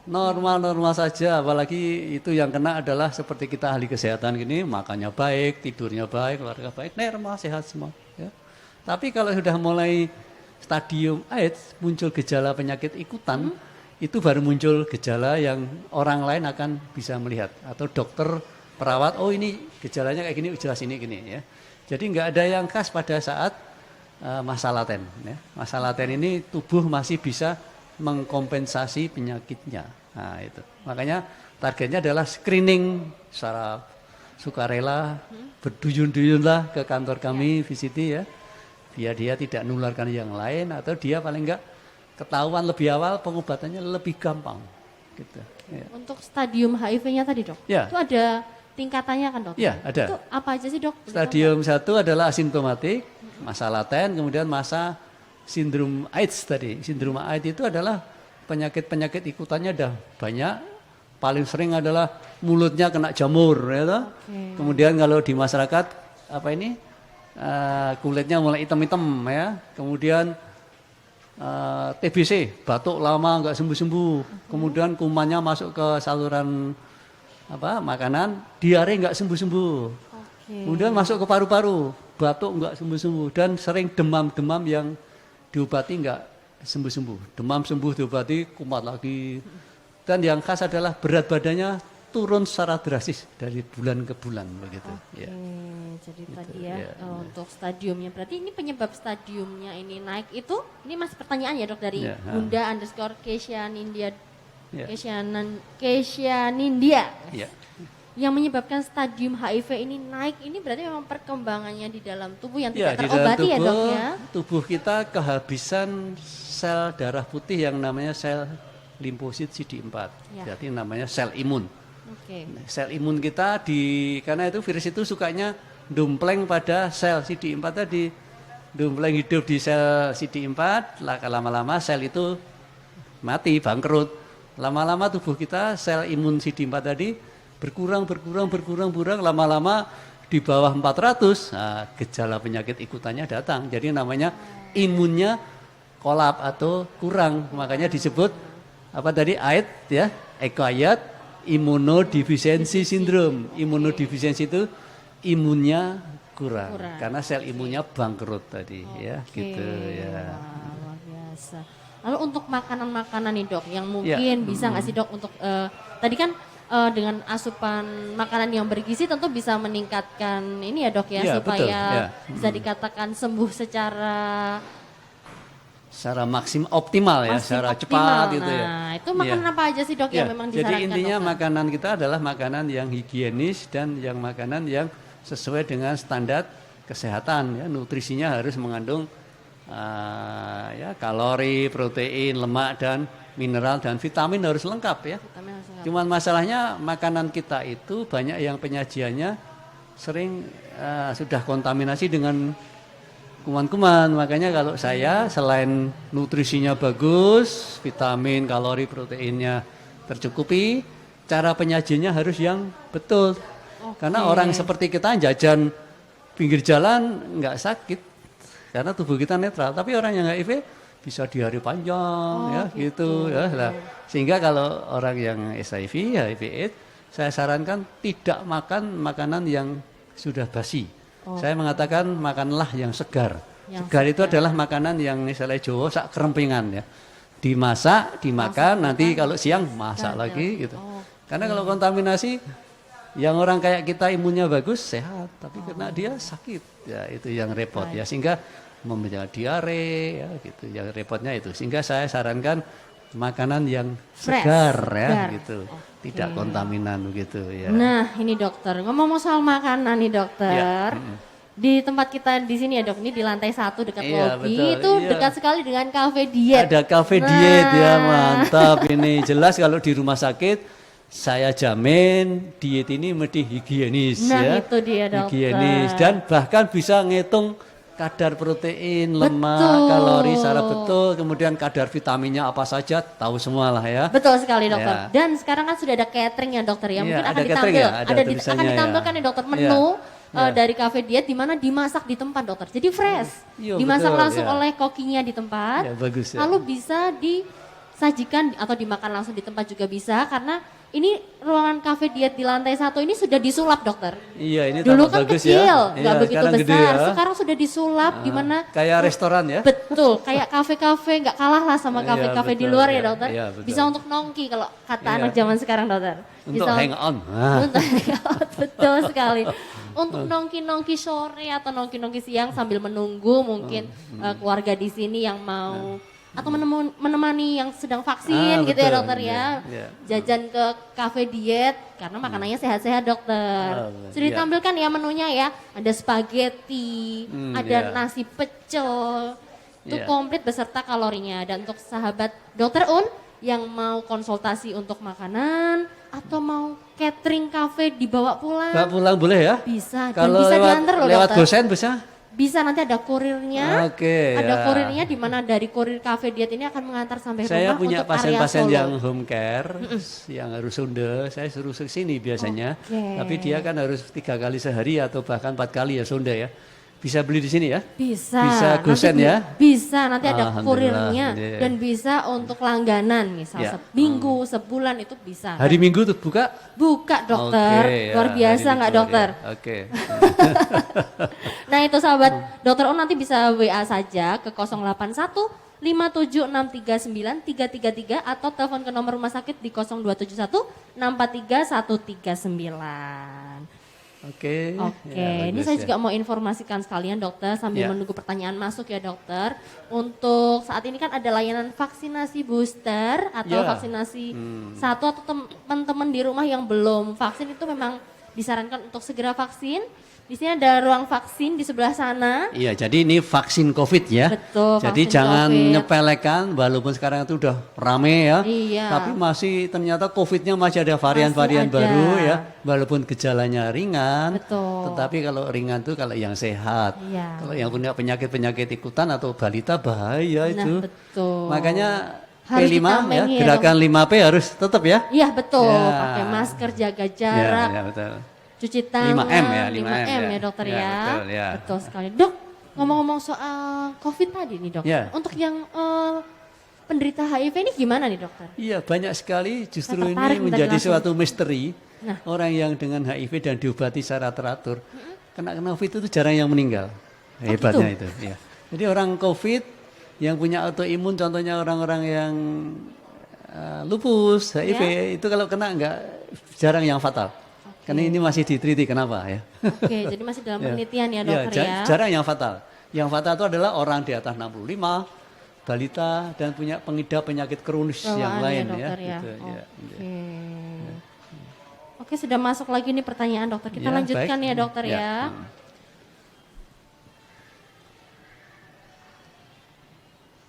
Speaker 2: Normal-normal saja, apalagi itu yang kena adalah seperti kita ahli kesehatan gini, makannya baik, tidurnya baik, keluarga baik, normal, sehat semua ya. Tapi kalau sudah mulai stadium AIDS, muncul gejala penyakit ikutan, itu baru muncul gejala yang orang lain akan bisa melihat. Atau dokter, perawat, oh ini gejalanya kayak gini, jelas ini gini ya. Jadi nggak ada yang khas pada saat masa laten. Ya. Masa laten ini tubuh masih bisa mengkompensasi penyakitnya. Nah itu. Makanya targetnya adalah screening secara sukarela, berduyun-duyunlah ke kantor kami, VCT ya. Biar dia tidak nularkan yang lain, atau dia paling enggak ketahuan lebih awal, pengobatannya lebih gampang gitu ya.
Speaker 1: Untuk stadium HIV-nya tadi, Dok, itu ada tingkatannya kan, Dok?
Speaker 2: Iya, ada.
Speaker 1: Itu apa aja sih, Dok?
Speaker 2: Stadium 1 adalah asimptomatik, masa laten, kemudian masa sindrom AIDS tadi. Sindrom AIDS itu adalah penyakit-penyakit ikutannya ada banyak. Paling sering adalah mulutnya kena jamur ya. Kemudian kalau di masyarakat apa ini? Kulitnya mulai hitam-hitam ya, kemudian TBC, batuk lama nggak sembuh-sembuh, kemudian kumannya masuk ke saluran makanan, diare nggak sembuh-sembuh, kemudian masuk ke paru-paru, batuk nggak sembuh-sembuh, dan sering demam-demam yang diobati nggak sembuh-sembuh, demam sembuh diobati kumat lagi, dan yang khas adalah berat badannya turun secara drastis dari bulan ke bulan begitu.
Speaker 1: Jadi gitu, tadi ya, untuk stadiumnya, berarti ini penyebab stadiumnya ini naik itu, ini masih pertanyaan ya, Dok, dari Bunda _Kesyanindia, Kesyanindia. Yang menyebabkan stadium HIV ini naik ini berarti memang perkembangannya di dalam tubuh yang tidak terobati ya, Dok ya? Tubuh kita kehabisan sel darah putih yang namanya sel limfosit CD4. Jadi namanya sel imun. Sel imun kita karena itu virus itu sukanya dumpleng pada sel CD4 tadi, dumpleng hidup di sel CD4, lama-lama sel itu mati, bangkrut. Lama-lama tubuh kita sel imun CD4 tadi berkurang, lama-lama di bawah 400, nah, gejala penyakit ikutannya datang. Jadi namanya imunnya kolap atau kurang, makanya disebut apa tadi AIDS ya, acquired immunodeficiency syndrome. Immunodeficiency itu imunnya kurang karena sel imunnya bangkrut tadi ya, gitu ya. Luar biasa. Lalu untuk makanan-makanan nih, Dok, yang mungkin bisa nggak sih, Dok, untuk tadi kan dengan asupan makanan yang bergizi tentu bisa meningkatkan ini ya, Dok ya, supaya bisa dikatakan sembuh secara
Speaker 2: optimal ya, secara cepat gitu ya.
Speaker 1: Nah, itu makanan apa aja sih, Dok, yang memang disarankan?
Speaker 2: Jadi intinya
Speaker 1: dokter?
Speaker 2: Makanan kita adalah makanan yang higienis dan yang makanan yang sesuai dengan standar kesehatan ya. Nutrisinya harus mengandung kalori, protein, lemak dan mineral dan vitamin harus lengkap ya. Cuman masalahnya makanan kita itu banyak yang penyajiannya sering sudah kontaminasi dengan kuman-kuman. Makanya kalau saya selain nutrisinya bagus, vitamin, kalori, proteinnya tercukupi, cara penyajiannya harus yang betul. Karena orang seperti kita jajan pinggir jalan nggak sakit karena tubuh kita netral. Tapi orang yang HIV bisa diare panjang gitu ya. Nah, sehingga kalau orang yang HIV/AIDS, saya sarankan tidak makan makanan yang sudah basi. Saya mengatakan makanlah yang segar. Segar itu adalah makanan yang misalnya Jawa sak kerempingan ya. Dimasak, dimakan, nanti kalau siang masak lagi gitu. Karena kalau kontaminasi yang orang kayak kita imunnya bagus, sehat, tapi karena dia sakit, ya itu yang repot ya. Sehingga membawa diare ya gitu. Yang repotnya itu. Sehingga saya sarankan makanan yang segar ya gitu. Tidak kontaminan begitu ya.
Speaker 1: Nah, ini dokter, ngomong soal makanan nih dokter. Di tempat kita di sini ya dok, ini di lantai 1 dekat
Speaker 2: Iya,
Speaker 1: lobi,
Speaker 2: betul,
Speaker 1: itu
Speaker 2: iya.
Speaker 1: dekat sekali dengan cafe diet.
Speaker 2: Ada cafe diet ya, mantap ini. Jelas kalau di rumah sakit saya jamin diet ini mesti higienis
Speaker 1: Nah,
Speaker 2: ya.
Speaker 1: itu dia, dokter.
Speaker 2: Higienis dan bahkan bisa ngitung kadar protein, lemak,
Speaker 1: Betul.
Speaker 2: kalori secara betul, kemudian kadar vitaminnya apa saja tahu semua lah ya.
Speaker 1: Betul sekali dokter.
Speaker 2: Ya.
Speaker 1: Dan sekarang kan sudah ada catering ya dokter ya.
Speaker 2: Iya,
Speaker 1: Mungkin
Speaker 2: ada
Speaker 1: akan
Speaker 2: catering
Speaker 1: ditampil,
Speaker 2: ya, ada
Speaker 1: akan
Speaker 2: tulisannya ya.
Speaker 1: ditampilkan nih dokter menu
Speaker 2: Iya.
Speaker 1: dari cafe diet di mana dimasak di tempat dokter. Jadi fresh.
Speaker 2: Iya,
Speaker 1: Dimasak
Speaker 2: betul,
Speaker 1: langsung
Speaker 2: ya.
Speaker 1: oleh kokinya di tempat.
Speaker 2: Ya, bagus ya.
Speaker 1: Lalu bisa disajikan atau dimakan langsung di tempat juga bisa karena ini ruangan cafe diet di lantai 1 ini sudah disulap dokter.
Speaker 2: Iya, ini
Speaker 1: Dulu
Speaker 2: tambah
Speaker 1: kan
Speaker 2: bagus
Speaker 1: kecil,
Speaker 2: ya.
Speaker 1: nggak
Speaker 2: Iya,
Speaker 1: begitu
Speaker 2: sekarang
Speaker 1: besar.
Speaker 2: gede ya.
Speaker 1: Sekarang sudah disulap di mana
Speaker 2: Kayak restoran ya.
Speaker 1: betul, kayak kafe-kafe nggak kalah lah sama
Speaker 2: Iya,
Speaker 1: kafe-kafe di
Speaker 2: betul,
Speaker 1: luar ya
Speaker 2: iya,
Speaker 1: dokter.
Speaker 2: iya, betul.
Speaker 1: Bisa untuk nongki kalau kata
Speaker 2: Iya.
Speaker 1: anak zaman sekarang dokter.
Speaker 2: Untuk
Speaker 1: Bisa
Speaker 2: hang on. Ah.
Speaker 1: Untuk hangout, betul sekali. Untuk nongki-nongki sore atau nongki-nongki siang sambil menunggu mungkin keluarga di sini yang mau atau menemani yang sedang vaksin gitu ya
Speaker 2: betul,
Speaker 1: dokter ya.
Speaker 2: iya.
Speaker 1: Jajan ke cafe diet karena makanannya sehat-sehat dokter. Sudah
Speaker 2: iya.
Speaker 1: ditampilkan ya menunya ya. Ada spaghetti, ada
Speaker 2: iya.
Speaker 1: nasi pecel. Itu
Speaker 2: Iya.
Speaker 1: komplit beserta kalorinya. Dan untuk sahabat dokter Un yang mau konsultasi untuk makanan atau mau catering cafe dibawa pulang.
Speaker 2: Nggak pulang boleh ya?
Speaker 1: Bisa, dan
Speaker 2: Kalau
Speaker 1: bisa
Speaker 2: lewat,
Speaker 1: diantar loh
Speaker 2: lewat
Speaker 1: dokter.
Speaker 2: gosen bisa?
Speaker 1: Bisa, nanti ada kurirnya.
Speaker 2: Oke,
Speaker 1: Ada
Speaker 2: ya.
Speaker 1: kurirnya di mana dari kurir cafe diet ini akan mengantar sampai
Speaker 2: Saya
Speaker 1: rumah
Speaker 2: punya
Speaker 1: untuk area
Speaker 2: pasien-pasien
Speaker 1: Solo.
Speaker 2: yang home care, yang harus sonde, saya suruh ke sini biasanya.
Speaker 1: Oke.
Speaker 2: Tapi dia kan harus 3 kali sehari atau bahkan 4 kali ya sonde ya. Bisa beli di sini ya?
Speaker 1: Bisa.
Speaker 2: Bisa
Speaker 1: Nanti
Speaker 2: gosen ya?
Speaker 1: Bisa, nanti ada
Speaker 2: Alhamdulillah,
Speaker 1: kurirnya
Speaker 2: iya.
Speaker 1: dan bisa untuk langganan misal
Speaker 2: Ya.
Speaker 1: seminggu, sebulan itu bisa.
Speaker 2: Hari Minggu tuh buka?
Speaker 1: Buka dokter,
Speaker 2: Oke, ya,
Speaker 1: luar biasa
Speaker 2: hari
Speaker 1: nggak
Speaker 2: libur,
Speaker 1: dokter?
Speaker 2: ya. Oke.
Speaker 1: Nah itu sahabat dokter On nanti bisa WA saja ke 081 57639 333 atau telepon ke nomor rumah sakit di 0271 643 139.
Speaker 2: Oke.
Speaker 1: Oke,
Speaker 2: Ya,
Speaker 1: ini
Speaker 2: bagus
Speaker 1: saya
Speaker 2: ya.
Speaker 1: juga mau informasikan sekalian dokter sambil
Speaker 2: Ya.
Speaker 1: menunggu pertanyaan masuk ya dokter. Untuk saat ini kan ada layanan vaksinasi booster atau
Speaker 2: Ya.
Speaker 1: vaksinasi satu atau teman-teman di rumah yang belum vaksin itu memang disarankan untuk segera vaksin. Di sini ada ruang vaksin di sebelah sana.
Speaker 2: Iya, jadi ini vaksin COVID ya.
Speaker 1: Betul,
Speaker 2: Jadi
Speaker 1: vaksin
Speaker 2: jangan
Speaker 1: COVID.
Speaker 2: nyepelekan, walaupun sekarang itu udah rame ya.
Speaker 1: Iya.
Speaker 2: Tapi masih ternyata COVID-nya masih ada varian-varian
Speaker 1: Masih ada.
Speaker 2: baru ya. Walaupun gejalanya ringan.
Speaker 1: Betul.
Speaker 2: Tetapi kalau ringan tuh kalau yang sehat.
Speaker 1: Iya.
Speaker 2: Kalau yang punya penyakit-penyakit ikutan atau balita bahaya
Speaker 1: Nah,
Speaker 2: itu.
Speaker 1: betul.
Speaker 2: Makanya
Speaker 1: Harus
Speaker 2: P5 ya,
Speaker 1: ditambahin ya,
Speaker 2: gerakan 5P harus tetap ya.
Speaker 1: Iya betul,
Speaker 2: Ya.
Speaker 1: pakai masker, jaga
Speaker 2: Ya,
Speaker 1: jarak.
Speaker 2: ya betul.
Speaker 1: Cuci tangan,
Speaker 2: 5M ya,
Speaker 1: 5M
Speaker 2: ya.
Speaker 1: ya dokter
Speaker 2: Ya,
Speaker 1: ya.
Speaker 2: betul, ya.
Speaker 1: Betul sekali. Dok, ngomong-ngomong soal COVID tadi nih dok.
Speaker 2: Ya.
Speaker 1: Untuk yang penderita HIV ini gimana nih dokter?
Speaker 2: Iya banyak sekali justru
Speaker 1: Saya
Speaker 2: ini
Speaker 1: tertarik minta
Speaker 2: menjadi
Speaker 1: jelasin.
Speaker 2: suatu misteri.
Speaker 1: Nah.
Speaker 2: Orang yang dengan HIV dan diobati secara teratur, kena COVID itu jarang yang meninggal. Hebatnya itu. Ya. Jadi orang COVID yang punya autoimun, contohnya orang-orang yang lupus, HIV, itu kalau kena jarang yang fatal. Karena ini masih diteliti kenapa ya.
Speaker 1: Oke, jadi masih dalam penelitian ya dokter ya.
Speaker 2: Jarang yang fatal. Yang fatal itu adalah orang di atas 65, balita dan punya pengidap penyakit kronis yang
Speaker 1: Bawaan
Speaker 2: lain ya.
Speaker 1: dokter ya.
Speaker 2: Gitu, ya.
Speaker 1: Oke. Oke, sudah masuk lagi nih pertanyaan dokter. Kita
Speaker 2: Ya,
Speaker 1: lanjutkan
Speaker 2: baik.
Speaker 1: ya dokter
Speaker 2: Ya.
Speaker 1: ya.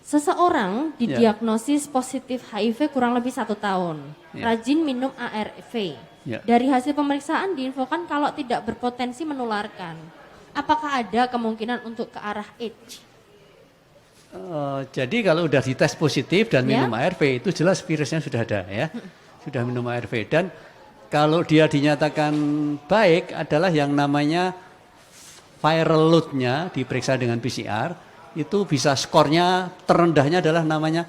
Speaker 1: Seseorang didiagnosis positif HIV kurang lebih 1 tahun.
Speaker 2: Ya.
Speaker 1: Rajin minum ARV.
Speaker 2: Ya.
Speaker 1: Dari hasil pemeriksaan diinfokan kalau tidak berpotensi menularkan. Apakah ada kemungkinan untuk ke arah AIDS?
Speaker 2: Jadi kalau udah dites positif dan
Speaker 1: Ya.
Speaker 2: minum ARV itu jelas virusnya sudah ada ya. Sudah minum ARV dan kalau dia dinyatakan baik adalah yang namanya viral load-nya diperiksa dengan PCR itu bisa skornya terendahnya adalah namanya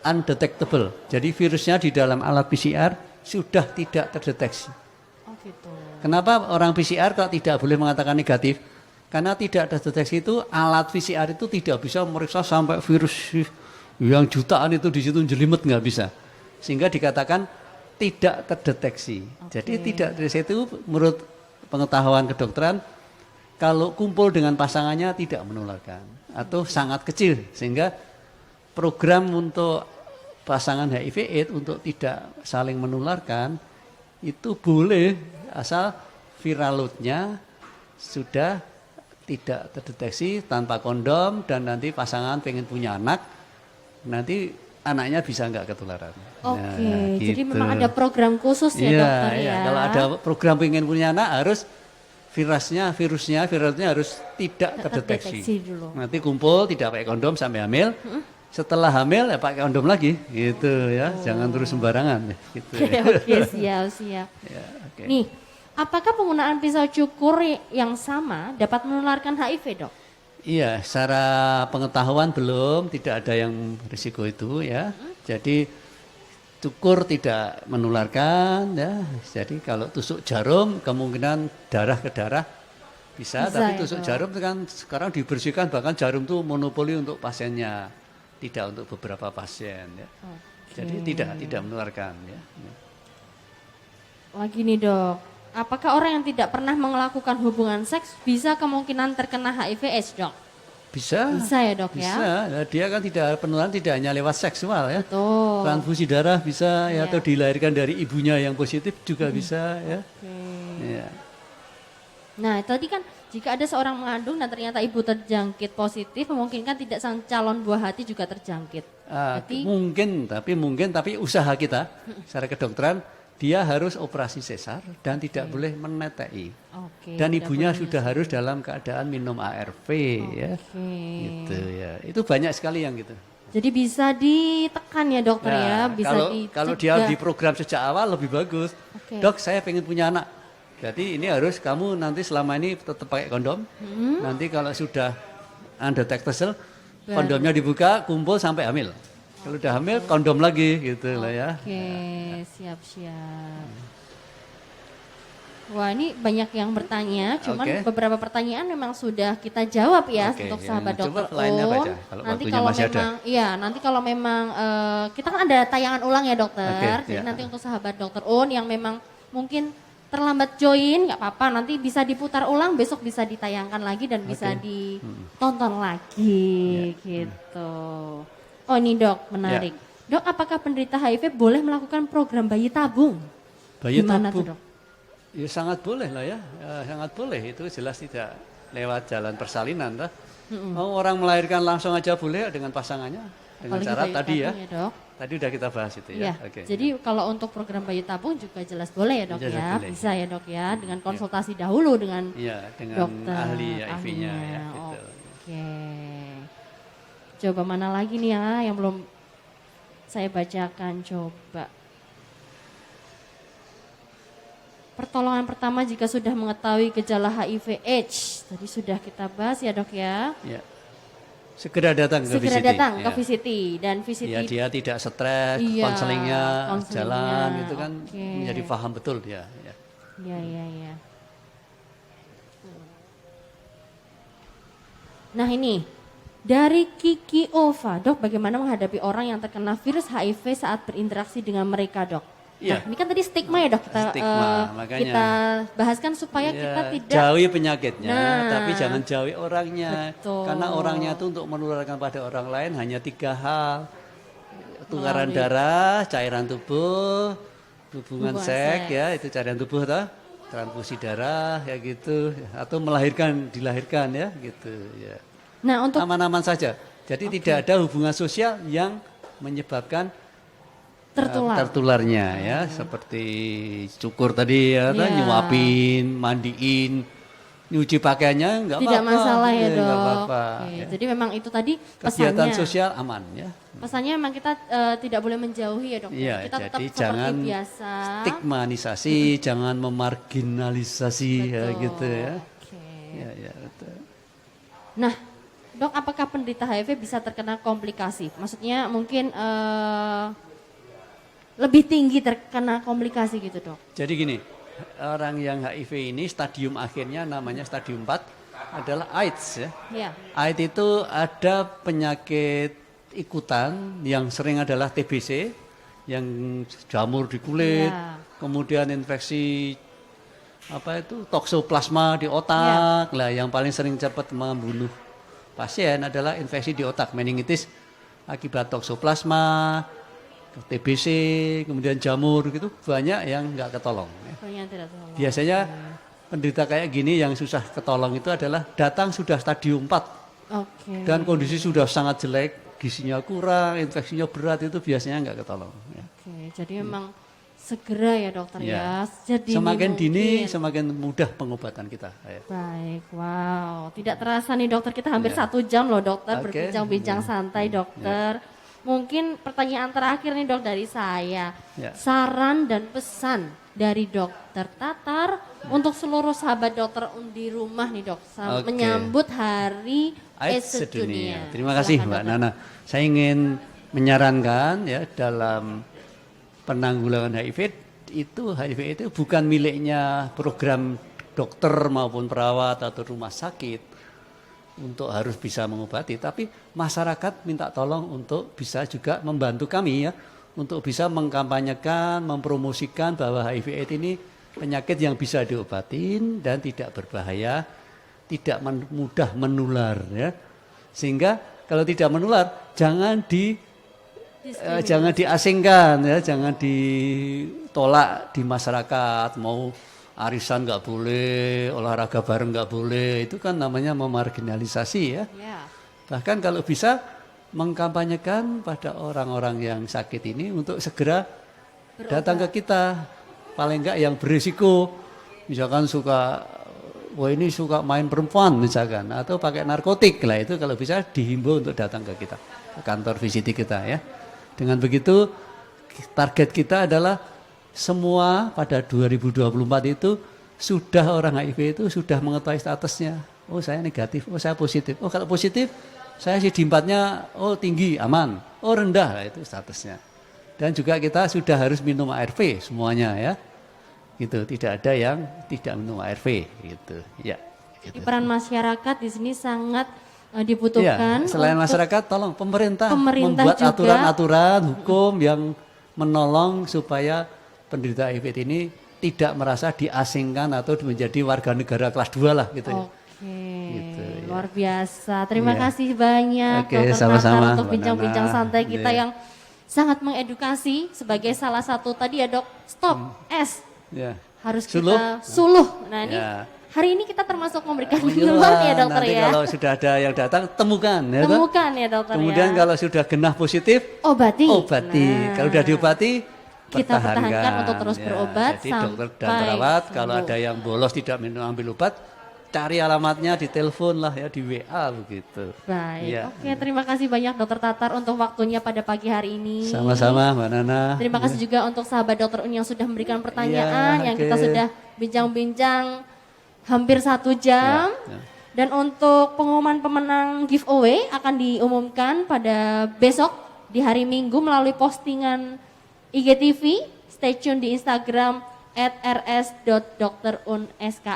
Speaker 2: undetectable. Jadi virusnya di dalam alat PCR sudah tidak terdeteksi.
Speaker 1: Oh gitu.
Speaker 2: Kenapa orang PCR kok tidak boleh mengatakan negatif? Karena tidak terdeteksi itu alat PCR itu tidak bisa meriksa sampai virus yang jutaan itu di situ jelimet nggak bisa. Sehingga dikatakan tidak terdeteksi. Jadi tidak dari situ menurut pengetahuan kedokteran kalau kumpul dengan pasangannya tidak menularkan atau sangat kecil, sehingga program untuk pasangan HIV/AIDS untuk tidak saling menularkan itu boleh asal viral load-nya sudah tidak terdeteksi tanpa kondom, dan nanti pasangan pengen punya anak, nanti anaknya bisa nggak ketularan.
Speaker 1: Oke, jadi
Speaker 2: gitu.
Speaker 1: memang ada program khusus ya
Speaker 2: Iya,
Speaker 1: dokter
Speaker 2: iya.
Speaker 1: ya.
Speaker 2: Kalau ada program pengen punya anak harus virusnya harus tidak terdeteksi.
Speaker 1: Terdeteksi dulu.
Speaker 2: Nanti kumpul tidak pakai kondom sampai hamil. Setelah hamil ya pakai kondom lagi, gitu ya. Jangan terus sembarangan, gitu.
Speaker 1: Oke, siap.
Speaker 2: Ya, oke.
Speaker 1: Nih, apakah penggunaan pisau cukur yang sama dapat menularkan HIV, Dok?
Speaker 2: Iya, secara pengetahuan belum, tidak ada yang risiko itu ya. Jadi cukur tidak menularkan ya. Jadi kalau tusuk jarum kemungkinan darah ke darah bisa tapi
Speaker 1: ya,
Speaker 2: tusuk
Speaker 1: Dok?
Speaker 2: jarum itu kan sekarang dibersihkan, bahkan jarum itu monopoli untuk pasiennya, tidak untuk beberapa pasien ya. Jadi tidak menularkan ya.
Speaker 1: Lagi nih, Dok. Apakah orang yang tidak pernah melakukan hubungan seks bisa kemungkinan terkena HIV/AIDS, Dok?
Speaker 2: Bisa.
Speaker 1: Bisa ya, Dok ya?
Speaker 2: Bisa. Nah, dia kan penularan tidak hanya lewat seksual ya.
Speaker 1: Betul.
Speaker 2: Transfusi darah bisa ya,
Speaker 1: Iya.
Speaker 2: atau dilahirkan dari ibunya yang positif juga bisa ya.
Speaker 1: Oke.
Speaker 2: Ya.
Speaker 1: Nah, tadi kan jika ada seorang mengandung dan ternyata ibu terjangkit positif, memungkinkan tidak sang calon buah hati juga terjangkit. Berarti
Speaker 2: Mungkin tapi usaha kita secara kedokteran dia harus operasi sesar dan tidak boleh menetei.
Speaker 1: Oke,
Speaker 2: Dan
Speaker 1: tidak
Speaker 2: ibunya
Speaker 1: boleh
Speaker 2: sudah harus dalam keadaan minum ARV ya.
Speaker 1: Oke.
Speaker 2: Gitu ya. Itu banyak sekali yang gitu.
Speaker 1: Jadi bisa ditekan ya dokter ya, bisa
Speaker 2: kalau dia di program sejak awal lebih bagus.
Speaker 1: Oke.
Speaker 2: Dok, saya pengen punya anak. Jadi ini harus kamu nanti selama ini tetap pakai kondom. Nanti kalau sudah undetectable, kondomnya dibuka, kumpul sampai hamil. Kalau udah hamil, kondom lagi gitu lah ya.
Speaker 1: Oke, siap-siap. Wah, ini banyak yang bertanya, cuman
Speaker 2: Oke.
Speaker 1: beberapa pertanyaan memang sudah kita jawab ya
Speaker 2: Oke,
Speaker 1: untuk
Speaker 2: yang
Speaker 1: sahabat
Speaker 2: coba
Speaker 1: dokter
Speaker 2: lainnya
Speaker 1: Un.
Speaker 2: baca, kalau
Speaker 1: Nanti
Speaker 2: waktunya
Speaker 1: kalau
Speaker 2: masih ada.
Speaker 1: memang, iya, nanti kalau memang kita kan ada tayangan ulang ya dokter.
Speaker 2: Oke,
Speaker 1: Jadi
Speaker 2: ya.
Speaker 1: nanti untuk sahabat dokter Un yang memang mungkin terlambat join, nggak apa-apa. Nanti bisa diputar ulang, besok bisa ditayangkan lagi dan bisa
Speaker 2: Oke.
Speaker 1: ditonton lagi, gitu. Oh ini dok, menarik. Dok, apakah penderita HIV boleh melakukan program bayi tabung?
Speaker 2: Bayi
Speaker 1: Gimana
Speaker 2: tabung?
Speaker 1: tuh dok?
Speaker 2: Ya sangat boleh lah ya. Sangat boleh, itu jelas tidak lewat jalan persalinan. Toh. Mau orang melahirkan langsung aja boleh dengan pasangannya, dengan
Speaker 1: Apalagi
Speaker 2: cara
Speaker 1: bayi
Speaker 2: tadi ya.
Speaker 1: tabung dok.
Speaker 2: Tadi udah kita bahas itu ya.
Speaker 1: Iya,
Speaker 2: Oke.
Speaker 1: jadi kalau untuk program bayi tabung juga jelas boleh ya dok
Speaker 2: Jelas
Speaker 1: ya,
Speaker 2: boleh.
Speaker 1: bisa ya dok ya, dengan konsultasi dahulu dengan
Speaker 2: Iya, dengan
Speaker 1: dokter
Speaker 2: ahli HIV-nya
Speaker 1: ahlinya.
Speaker 2: ya. Gitu.
Speaker 1: Oke, coba mana lagi nih ya yang belum saya bacakan, coba. Pertolongan pertama jika sudah mengetahui gejala HIV/AIDS, tadi sudah kita bahas ya dok ya.
Speaker 2: Ya. Segera datang ke
Speaker 1: Segera
Speaker 2: VCT.
Speaker 1: datang ke
Speaker 2: Ya.
Speaker 1: VCT dan VCT
Speaker 2: Ya, dia tidak stres,
Speaker 1: Iya,
Speaker 2: konselingnya
Speaker 1: konselingnya,
Speaker 2: jalan itu kan
Speaker 1: oke.
Speaker 2: menjadi paham betul dia. Ya.
Speaker 1: Ya. Nah ini, dari Kiki Ova, dok bagaimana menghadapi orang yang terkena virus HIV saat berinteraksi dengan mereka dok?
Speaker 2: Iya.
Speaker 1: Nah ini kan tadi stigma ya dok,
Speaker 2: Stigma, makanya.
Speaker 1: kita bahaskan supaya
Speaker 2: Ya,
Speaker 1: kita tidak
Speaker 2: jauhi penyakitnya,
Speaker 1: Nah.
Speaker 2: tapi jangan jauhi orangnya.
Speaker 1: Betul.
Speaker 2: Karena orangnya itu untuk menularkan pada orang lain hanya 3 hal. Tukaran
Speaker 1: Melalui-
Speaker 2: darah, cairan tubuh, hubungan
Speaker 1: Hubungan
Speaker 2: seks
Speaker 1: seks.
Speaker 2: ya, itu cairan tubuh toh. Transfusi darah ya gitu, atau dilahirkan ya gitu ya.
Speaker 1: Nah untuk
Speaker 2: Aman-aman saja. Jadi tidak ada hubungan sosial yang menyebabkan tertularnya ya, seperti cukur tadi ya,
Speaker 1: Iya.
Speaker 2: nyuapin, mandiin, nyuci pakaiannya nggak apa-apa.
Speaker 1: tidak masalah ya dok.
Speaker 2: Nggak apa-apa.
Speaker 1: Oke,
Speaker 2: Ya.
Speaker 1: jadi memang itu tadi
Speaker 2: Kegiatan
Speaker 1: pesannya.
Speaker 2: sosial aman ya.
Speaker 1: Pesannya memang kita tidak boleh menjauhi ya dok.
Speaker 2: Iya,
Speaker 1: Kita tetap
Speaker 2: jadi
Speaker 1: seperti
Speaker 2: jangan
Speaker 1: biasa.
Speaker 2: stigmanisasi, jangan memarginalisasi ya
Speaker 1: Betul.
Speaker 2: gitu ya.
Speaker 1: Oke.
Speaker 2: Ya, betul.
Speaker 1: Nah, dok, apakah penderita HIV bisa terkena komplikasi? Maksudnya mungkin lebih tinggi terkena komplikasi gitu, dok?
Speaker 2: Jadi gini, orang yang HIV ini stadium akhirnya namanya stadium 4 adalah AIDS ya.
Speaker 1: Ya.
Speaker 2: AIDS itu ada penyakit ikutan yang sering adalah TBC, yang jamur di kulit,
Speaker 1: Ya.
Speaker 2: kemudian infeksi apa itu toksoplasma di otak. Lah yang paling sering cepat membunuh pasien adalah infeksi di otak, meningitis akibat toksoplasma, TBC, kemudian jamur gitu banyak yang nggak ketolong.
Speaker 1: Banyak tidak tahu.
Speaker 2: Biasanya penderita kayak gini yang susah ketolong itu adalah datang sudah stadium 4
Speaker 1: Oke.
Speaker 2: dan kondisi sudah sangat jelek, gizinya kurang, infeksinya berat, itu biasanya nggak ketolong. Ya.
Speaker 1: Oke, jadi memang segera ya dokter ya.
Speaker 2: Ya.
Speaker 1: Jadi
Speaker 2: Semakin dini,
Speaker 1: mungkin.
Speaker 2: semakin mudah pengobatan kita. Ya.
Speaker 1: Baik, wow. Tidak terasa nih dokter, kita hampir
Speaker 2: Ya.
Speaker 1: 1 jam loh dokter
Speaker 2: Oke.
Speaker 1: berbincang-bincang santai dokter. Mungkin pertanyaan terakhir nih dok dari saya.
Speaker 2: Ya.
Speaker 1: Saran dan pesan dari dokter Tatar untuk seluruh sahabat dokter di rumah nih dok.
Speaker 2: Oke.
Speaker 1: Menyambut hari AIDS
Speaker 2: AIDS
Speaker 1: sedunia.
Speaker 2: sedunia. Terima kasih
Speaker 1: Silakan,
Speaker 2: Mbak
Speaker 1: dokter.
Speaker 2: Nana. Saya ingin menyarankan ya dalam penanggulangan HIV itu bukan miliknya program dokter maupun perawat atau rumah sakit untuk harus bisa mengobati, tapi masyarakat minta tolong untuk bisa juga membantu kami ya untuk bisa mengkampanyekan, mempromosikan bahwa HIV/AIDS ini penyakit yang bisa diobatin dan tidak berbahaya, tidak mudah menular ya. Sehingga kalau tidak menular jangan diasingkan ya, jangan ditolak di masyarakat. Mau arisan nggak boleh, olahraga bareng nggak boleh, itu kan namanya memarginalisasi ya.
Speaker 1: Ya.
Speaker 2: Bahkan kalau bisa mengkampanyekan pada orang-orang yang sakit ini untuk segera datang ke kita, paling enggak yang berisiko, misalkan wah ini suka main perempuan misalkan, atau pakai narkotik lah, itu kalau bisa dihimbau untuk datang ke kita, ke kantor VCT kita ya. Dengan begitu target kita adalah semua pada 2024 itu sudah orang HIV itu sudah mengetahui statusnya. Oh saya negatif, oh saya positif. Oh kalau positif saya CD4-nya tinggi, aman. Oh rendah, lah itu statusnya. Dan juga kita sudah harus minum ARV semuanya ya. Gitu, tidak ada yang tidak minum ARV gitu. Ya. Gitu.
Speaker 1: Peran masyarakat di sini sangat dibutuhkan.
Speaker 2: Ya, selain
Speaker 1: untuk
Speaker 2: masyarakat, tolong pemerintah membuat
Speaker 1: juga
Speaker 2: aturan-aturan hukum yang menolong supaya penderita HIV ini tidak merasa diasingkan atau menjadi warga negara kelas 2 lah gitu ya.
Speaker 1: Oke,
Speaker 2: Gitu, ya.
Speaker 1: luar biasa. Terima
Speaker 2: Iya.
Speaker 1: kasih banyak
Speaker 2: Oke,
Speaker 1: Dokter
Speaker 2: sama-sama,
Speaker 1: Tatar untuk
Speaker 2: Mbak
Speaker 1: bincang-bincang
Speaker 2: Nana.
Speaker 1: santai kita
Speaker 2: Iya.
Speaker 1: yang sangat mengedukasi sebagai salah satu tadi ya dok, stop, S.
Speaker 2: Ya.
Speaker 1: Harus
Speaker 2: Suluh.
Speaker 1: kita suluh. Nah ini
Speaker 2: Ya.
Speaker 1: hari ini kita termasuk memberikan
Speaker 2: Minuman,
Speaker 1: minuman ya dokter
Speaker 2: nanti
Speaker 1: ya.
Speaker 2: kalau sudah ada yang datang temukan ya. toh.
Speaker 1: Temukan ya dokter
Speaker 2: Kemudian
Speaker 1: ya.
Speaker 2: kalau sudah genah positif
Speaker 1: Obati.
Speaker 2: Obati. Kalau sudah diobati
Speaker 1: Kita pertahankan untuk terus
Speaker 2: Ya,
Speaker 1: berobat
Speaker 2: jadi dokter dan
Speaker 1: sampai
Speaker 2: perawat kalau
Speaker 1: sembuh.
Speaker 2: ada yang bolos tidak minum ambil obat, cari alamatnya di telepon lah ya, di WA begitu.
Speaker 1: Baik,
Speaker 2: Ya.
Speaker 1: oke terima kasih banyak dokter Tatar untuk waktunya pada pagi hari ini.
Speaker 2: Sama-sama Mbak Nana.
Speaker 1: Terima kasih juga untuk sahabat dokter Un yang sudah memberikan pertanyaan,
Speaker 2: Ya,
Speaker 1: yang
Speaker 2: oke.
Speaker 1: kita sudah bincang-bincang hampir 1 jam.
Speaker 2: Ya, ya.
Speaker 1: Dan untuk pengumuman pemenang giveaway akan diumumkan pada besok di hari Minggu melalui postingan IGTV. Stay tune di Instagram @rs.dokterunska.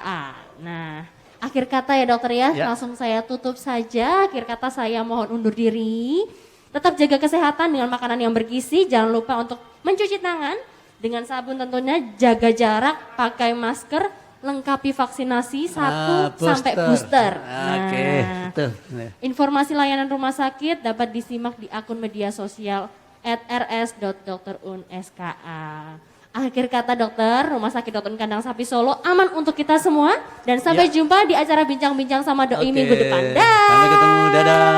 Speaker 1: Nah, akhir kata ya dokter ya,
Speaker 2: Ya.
Speaker 1: langsung saya tutup saja. Akhir kata saya mohon undur diri. Tetap jaga kesehatan dengan makanan yang bergizi. Jangan lupa untuk mencuci tangan dengan sabun tentunya, jaga jarak, pakai masker, lengkapi vaksinasi 1 sampai booster.
Speaker 2: Oke, betul. Ya.
Speaker 1: Informasi layanan rumah sakit dapat disimak di akun media sosial @rs.dokterunska. Akhir kata dokter, Rumah Sakit Dr. Un Kandang Sapi Solo aman untuk kita semua. Dan sampai
Speaker 2: Ya.
Speaker 1: jumpa di acara bincang-bincang sama doi
Speaker 2: Oke,
Speaker 1: minggu depan.
Speaker 2: sampai ketemu, dadah.